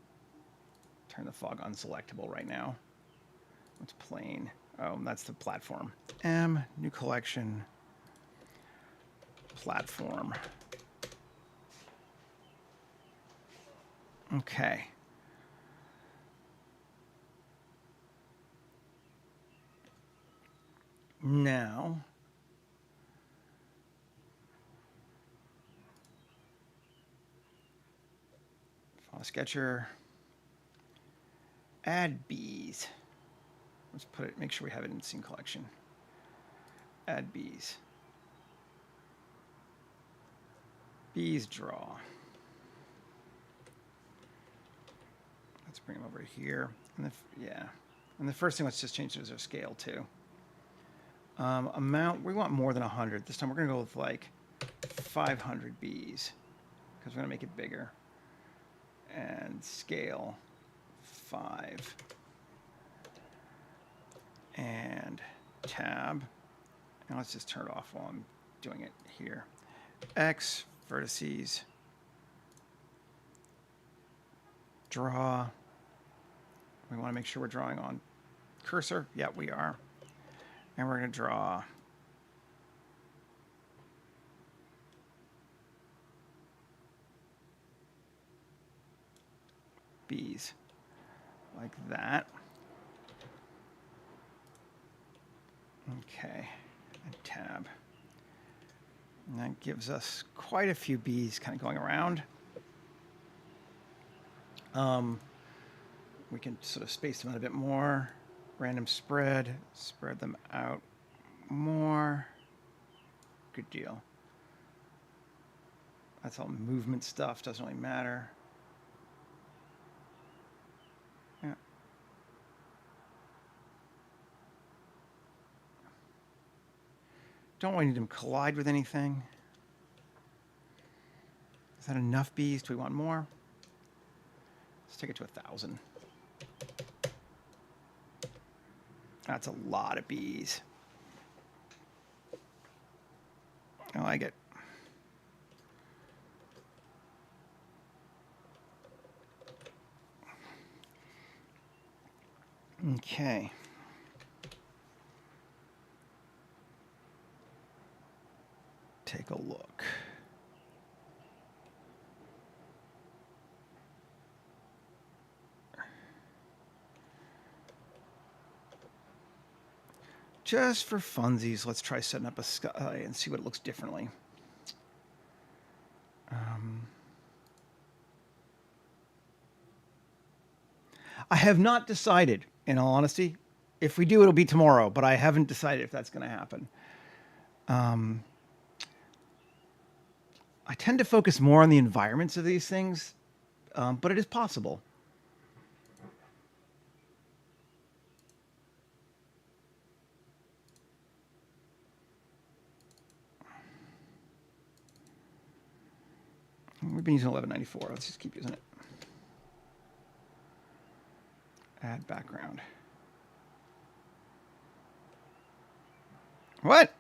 turn the fog unselectable right now. What's plain? Oh, that's the platform. New collection. Platform. Okay. Now, file sketcher, add bees. Let's put it, make sure we have it in scene collection. Add bees. Bees draw. Let's bring them over here. And yeah. And the first thing, let's just change it as our scale too. Amount, we want more than 100. This time we're going to go with like 500 bees because we're going to make it bigger. And scale 5. And tab. And let's just turn it off while I'm doing it here. X, vertices. Draw. We want to make sure we're drawing on cursor. Yeah, we are. And we're going to draw bees like that. Okay, and tab. And that gives us quite a few bees kind of going around. We can sort of space them out a bit more. Random spread, spread them out more. Good deal. That's all movement stuff, doesn't really matter. Yeah. Don't really need them collide with anything. Is that enough bees? Do we want more? Let's take it to 1,000. That's a lot of bees. I like it. Okay. Take a look. Just for funsies, let's try setting up a sky and see what it looks differently. I have not decided, in all honesty. If we do, it'll be tomorrow, but I haven't decided if that's going to happen. I tend to focus more on the environments of these things, but it is possible. We've been using 1194. Let's just keep using it. Add background. What?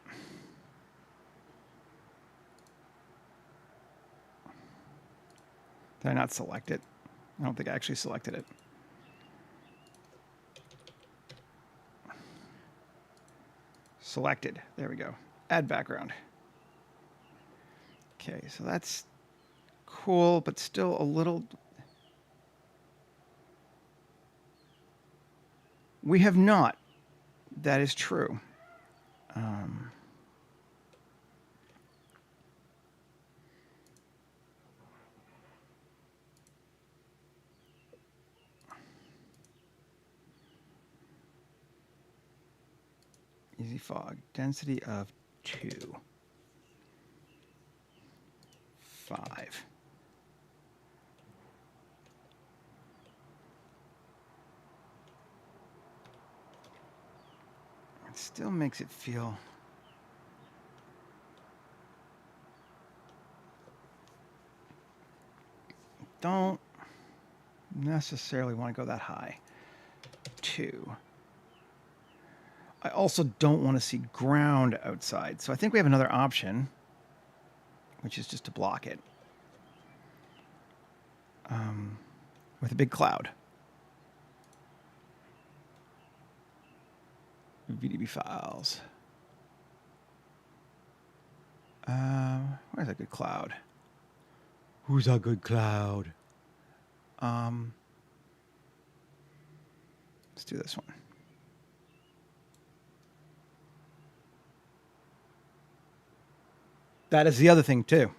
Did I not select it? I don't think I actually selected it. Selected. There we go. Add background. Okay, so that's cool, but still a little... We have not. That is true. Easy fog. Density of 2. 5. It still makes it feel... Don't necessarily want to go that high. 2. I also don't want to see ground outside. So I think we have another option, which is just to block it with a big cloud. VDB files. Where's that good cloud? Who's a good cloud? Let's do this one. That is the other thing, too.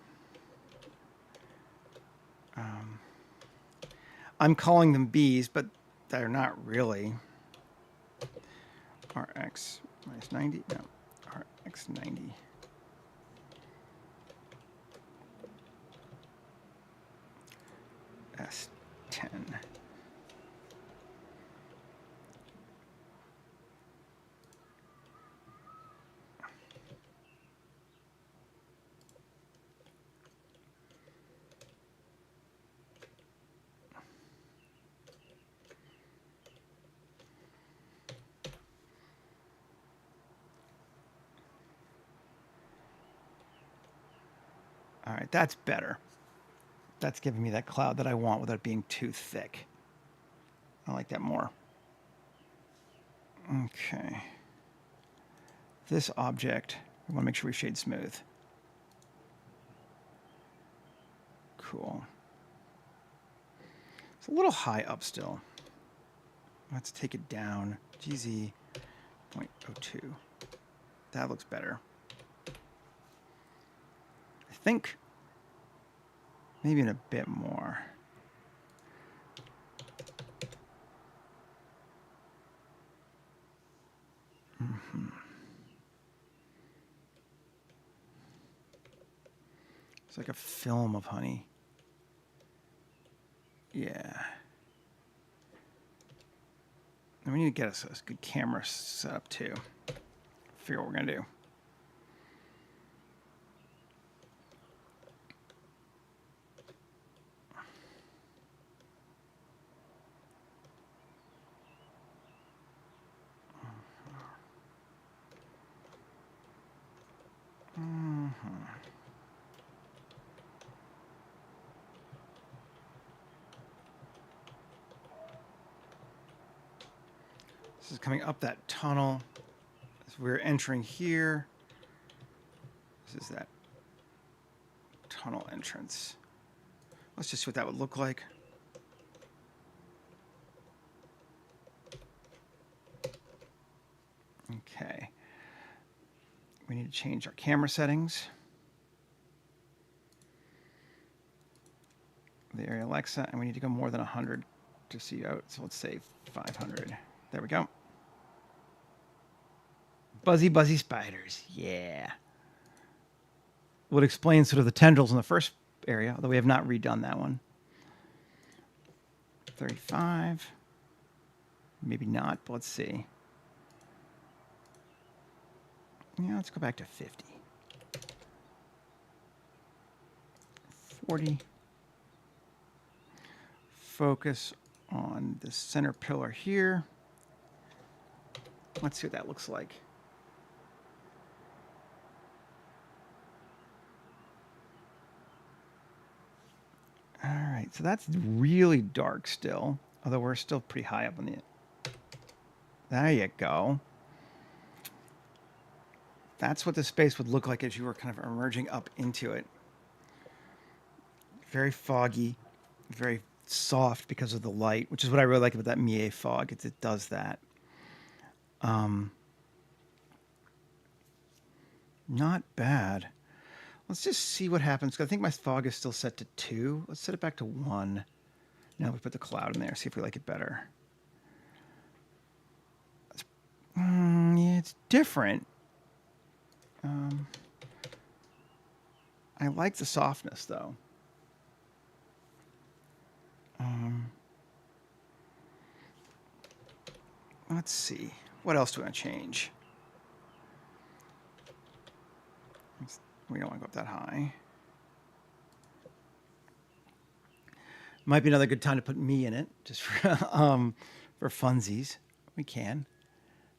I'm calling them Bs, but they're not really. RX minus 90? No. RX 90. S10. All right, that's better. That's giving me that cloud that I want without being too thick. I like that more. Okay. This object, I want to make sure we shade smooth. Cool. It's a little high up still. Let's take it down. GZ 0.02. That looks better. I think maybe in a bit more. It's like a film of honey. Yeah. And we need to get us a good camera set up too. Figure what we're gonna do. This is coming up that tunnel. As we're entering here, this is that tunnel entrance. Let's just see what that would look like. Okay. We need to change our camera settings. The area Alexa, and we need to go more than 100 to see out. So let's say 500. There we go. Buzzy spiders. Yeah. Would explain sort of the tendrils in the first area, although we have not redone that one. 35. Maybe not, but let's see. Yeah, let's go back to 50. 40. Focus on the center pillar here. Let's see what that looks like. All right, so that's really dark still, although we're still pretty high up on the... There you go. That's what the space would look like as you were kind of emerging up into it. Very foggy, very soft because of the light, which is what I really like about that Mie fog. It does that. Not bad. Let's just see what happens. I think my fog is still set to 2. Let's set it back to 1. Now we put the cloud in there, see if we like it better. Yeah, it's different. I like the softness, though. Let's see. What else do we want to change? We don't want to go up that high. Might be another good time to put me in it, just for funsies. We can.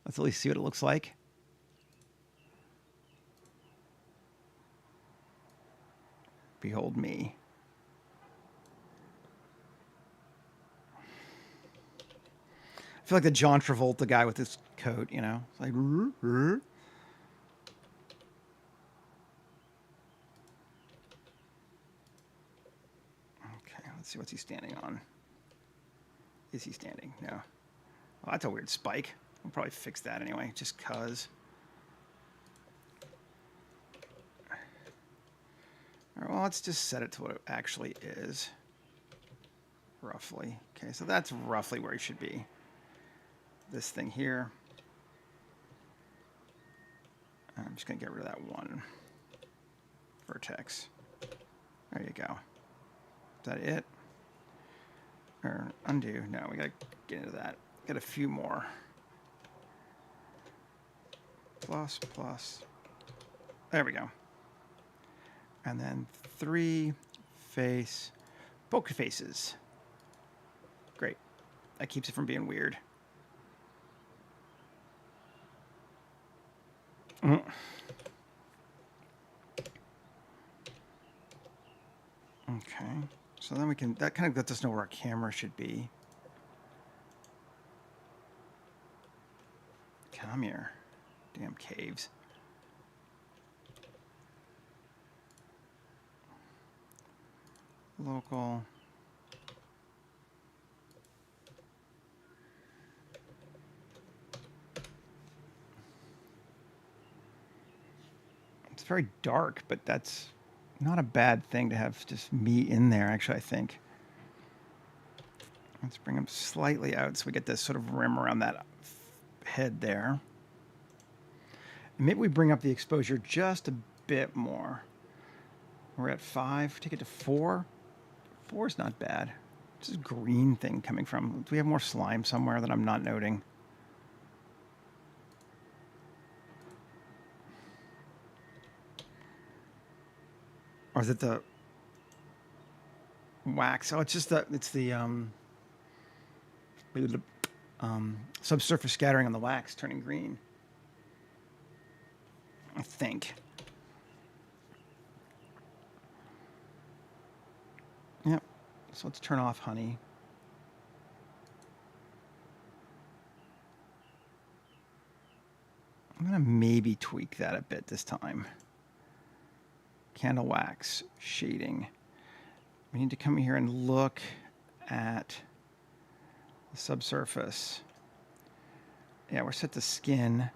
Let's at least see what it looks like. Behold me. I feel like the John Travolta guy with his coat, you know? It's like... Okay, let's see what's he standing on. Is he standing? No. Oh, that's a weird spike. We'll probably fix that anyway, just cuz. All right, well, let's just set it to what it actually is. Roughly. Okay, so that's roughly where he should be. This thing here. I'm just going to get rid of that one vertex. There you go. Is that it? Or undo? No, we got to get into that. Get a few more. Plus. There we go. And then 3 face bokeh faces. Great. That keeps it from being weird. Okay, so then we can, that kind of lets us know where our camera should be. Come here. Damn caves. Local. It's very dark, but that's not a bad thing to have just me in there, actually, I think. Let's bring them slightly out so we get this sort of rim around that head there. And maybe we bring up the exposure just a bit more. We're at 5. Take it to 4. 4 is not bad. What's this green thing coming from? Do we have more slime somewhere that I'm not noting? Or is it the wax? Oh, it's just the, it's the subsurface scattering on the wax turning green. I think. Yep. So let's turn off honey. I'm going to maybe tweak that a bit this time. Candle wax, shading. We need to come here and look at the subsurface. Yeah, we're set to skin.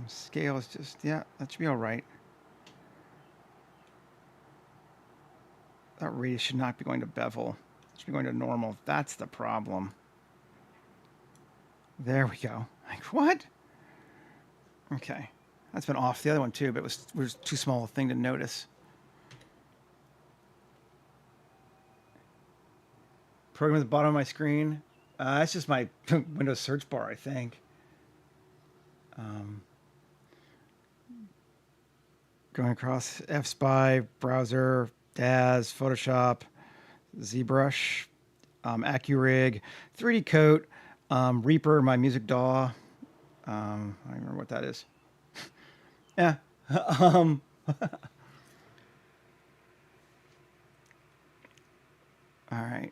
Scale is just, yeah, that should be all right. That radius should not be going to bevel. It should be going to normal. That's the problem. There we go. Like, what? Okay. That's been off. The other one, too, but it was too small a thing to notice. Program at the bottom of my screen. That's just my Windows search bar, I think. Going across FSpy, browser, DAZ, Photoshop, ZBrush, AccuRig, 3D Coat, Reaper, my music DAW. I don't remember what that is. Yeah. All right.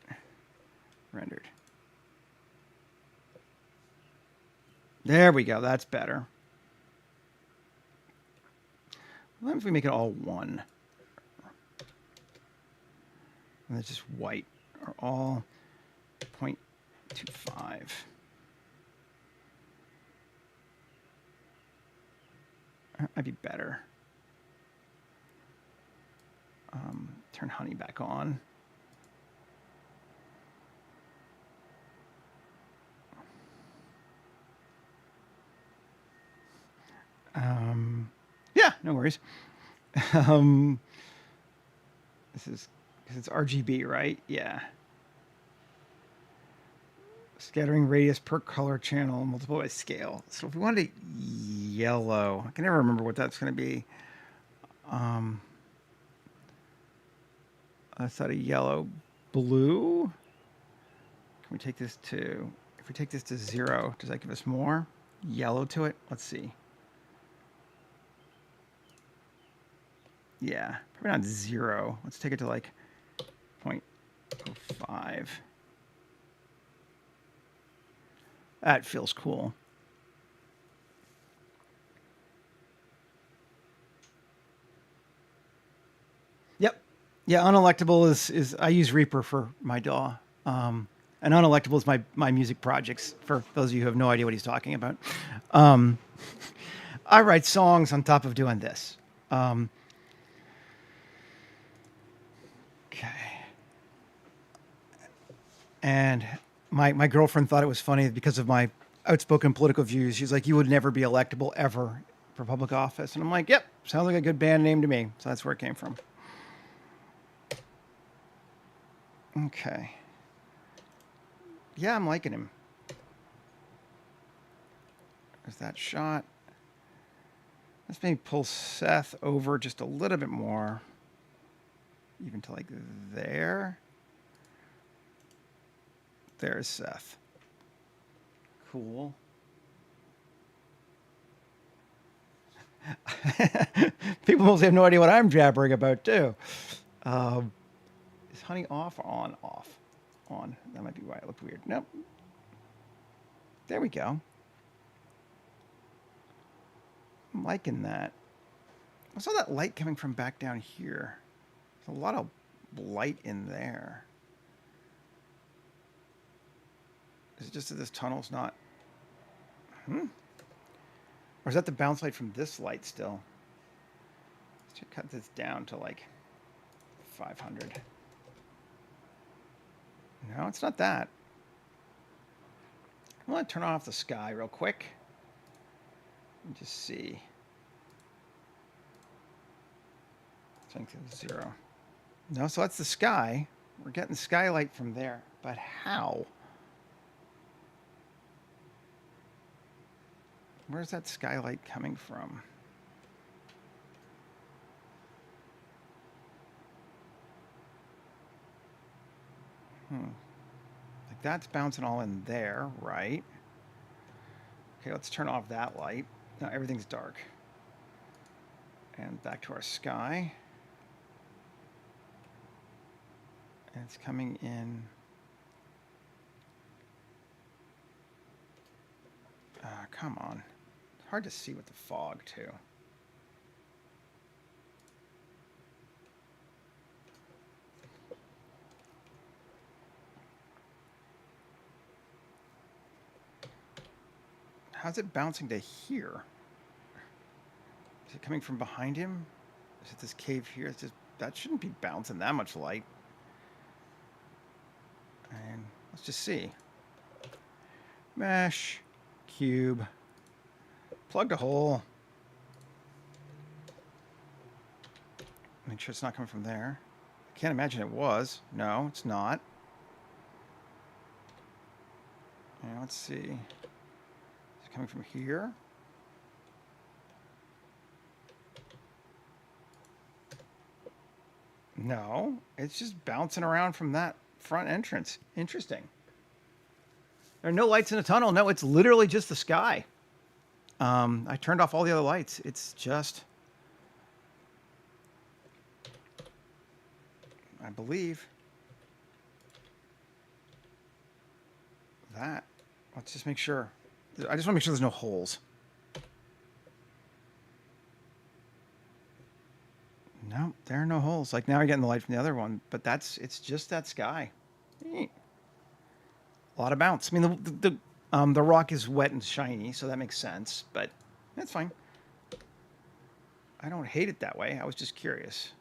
Rendered. There we go. That's better. What if we make it all one? And it's just white, or all 0.25. That might be better. Turn honey back on. Yeah, no worries. This is because it's RGB, right? Yeah. Scattering radius per color channel, multiple by scale. So if we wanted yellow, I can never remember what that's going to be. That's not a yellow, blue. Can we take this to? If we take this to 0, does that give us more yellow to it? Let's see. Yeah, probably not 0. Let's take it to like 0.05. That feels cool. Yep. Yeah, unelectable is I use Reaper for my DAW. And unelectable is my music projects, for those of you who have no idea what he's talking about. I write songs on top of doing this. Okay. And my girlfriend thought it was funny because of my outspoken political views. She's like, you would never be electable ever for public office. And I'm like, yep, sounds like a good band name to me. So that's where it came from. Okay. Yeah, I'm liking him. There's that shot. Let's maybe pull Seth over just a little bit more. Even to like there. There's Seth. Cool. People mostly have no idea what I'm jabbering about too. Is honey off or on? Off. On. That might be why it looked weird. Nope. There we go. I'm liking that. I saw that light coming from back down here. There's a lot of light in there. Is it just that this tunnel's not... Or is that the bounce light from this light still? Let's cut this down to like 500. No, it's not that. I'm going to turn off the sky real quick. And just see. Strength is 0. No, so that's the sky. We're getting skylight from there. But how? Where's that skylight coming from? Like that's bouncing all in there, right? Okay, let's turn off that light. Now everything's dark. And back to our sky. And it's coming in. Come on. It's hard to see with the fog, too. How's it bouncing to here? Is it coming from behind him? Is it this cave here? It's just, that shouldn't be bouncing that much light. And let's just see. Mesh, cube, plugged a hole. Make sure it's not coming from there. I can't imagine it was. No, it's not. Yeah, let's see. Is it coming from here? No, it's just bouncing around from that front entrance. Interesting. There are no lights in the tunnel. No, it's literally just the sky. I turned off all the other lights. It's just, I believe, that. Let's just make sure. I just want to make sure there's no holes. No, there are no holes. Like now you're getting the light from the other one, but it's just that sky. A lot of bounce. I mean, the rock is wet and shiny, so that makes sense, but that's fine. I don't hate it that way. I was just curious.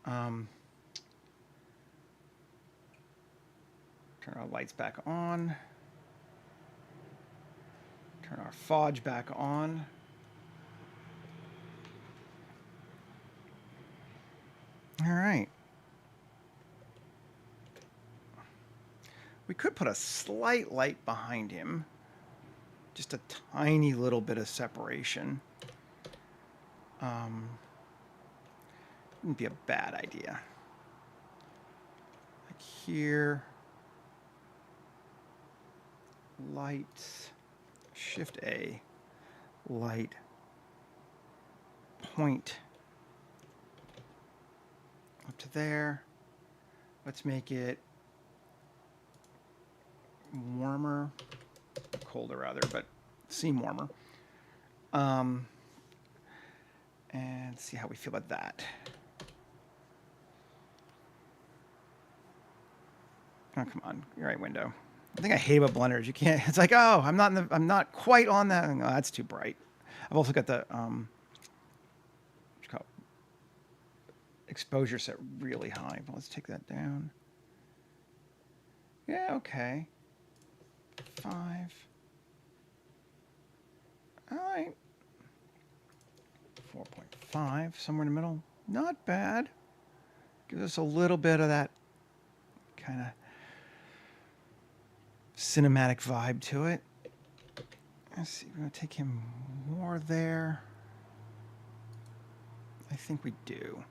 Turn our lights back on. Turn our fudge back on. All right. We could put a slight light behind him. Just a tiny little bit of separation. Wouldn't be a bad idea. Like here. Light. Shift A. Light. Point. Up to there. Let's make it warmer, colder rather, but seem warmer. And see how we feel about that. Oh, come on, you're right, window. I think I hate about blenders. You can't. It's like, oh, I'm not quite on that. Oh, that's too bright. I've also got the exposure set really high. But let's take that down. Yeah, okay. 5. All right. 4.5, somewhere in the middle. Not bad. Gives us a little bit of that kind of cinematic vibe to it. Let's see, we're going to take him more there. I think we do.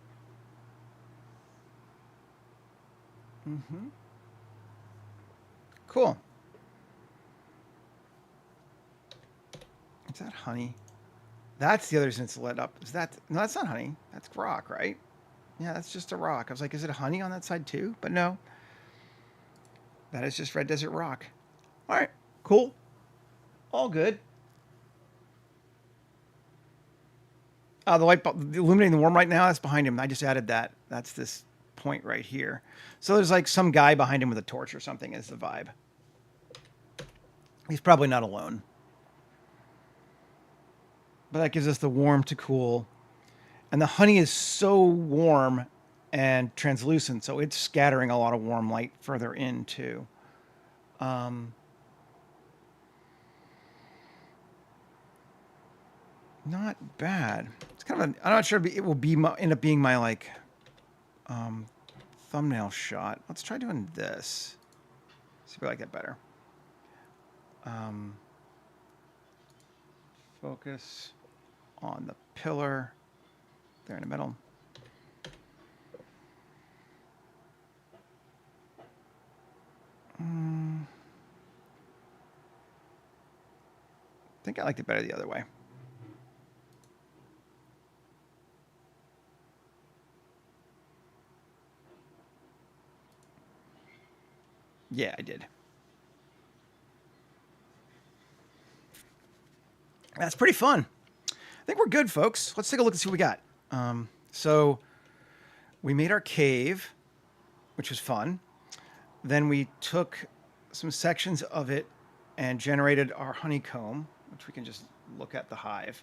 Cool. Is that honey? That's the other reason it's lit up. Is that... No, that's not honey. That's rock, right? Yeah, that's just a rock. I was like, is it honey on that side too? But no. That is just red desert rock. All right, cool. All good. The light bulb, illuminating the worm right now, that's behind him. I just added that. That's this point right here. So there's like some guy behind him with a torch or something is the vibe. He's probably not alone. But that gives us the warm to cool. And the honey is so warm and translucent, so it's scattering a lot of warm light further in too. Not bad. It's kind of I'm not sure it will be end up being my like thumbnail shot. Let's try doing this. See if we like that better. Focus on the pillar there in the middle. I think I liked it better the other way. Yeah, I did. That's pretty fun. I think we're good, folks. Let's take a look and see what we got. So we made our cave, which was fun. Then we took some sections of it and generated our honeycomb, which we can just look at the hive.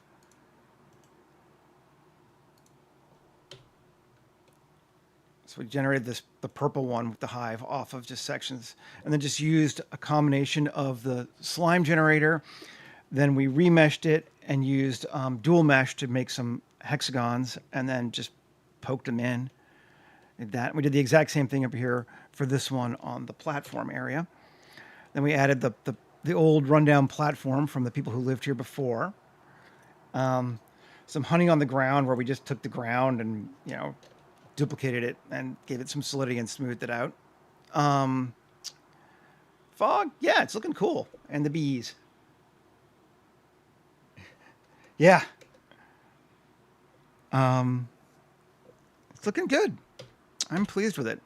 So we generated the purple one with the hive off of just sections, and then just used a combination of the slime generator. Then we remeshed it and used dual mesh to make some hexagons, and then just poked them in. Did that. We did the exact same thing over here for this one on the platform area. Then we added the old rundown platform from the people who lived here before. Some honey on the ground where we just took the ground and, duplicated it and gave it some solidity and smoothed it out. Fog, yeah, it's looking cool. And the bees. Yeah. It's looking good. I'm pleased with it.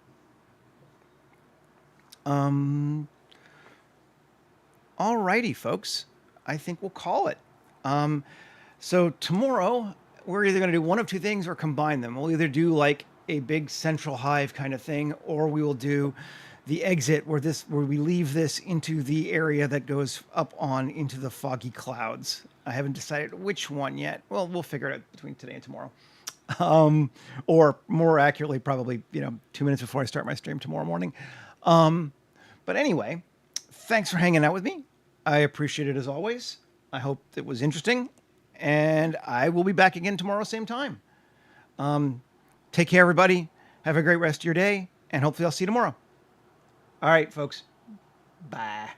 Alrighty, folks. I think we'll call it. So tomorrow, we're either going to do one of two things or combine them. We'll either do like a big central hive kind of thing, or we will do the exit where we leave this into the area that goes up on into the foggy clouds. I haven't decided which one yet. Well, we'll figure it out between today and tomorrow. Or more accurately, probably, 2 minutes before I start my stream tomorrow morning. But anyway, thanks for hanging out with me. I appreciate it as always. I hope it was interesting, and I will be back again tomorrow, same time. Take care, everybody. Have a great rest of your day, and hopefully I'll see you tomorrow. All right, folks. Bye.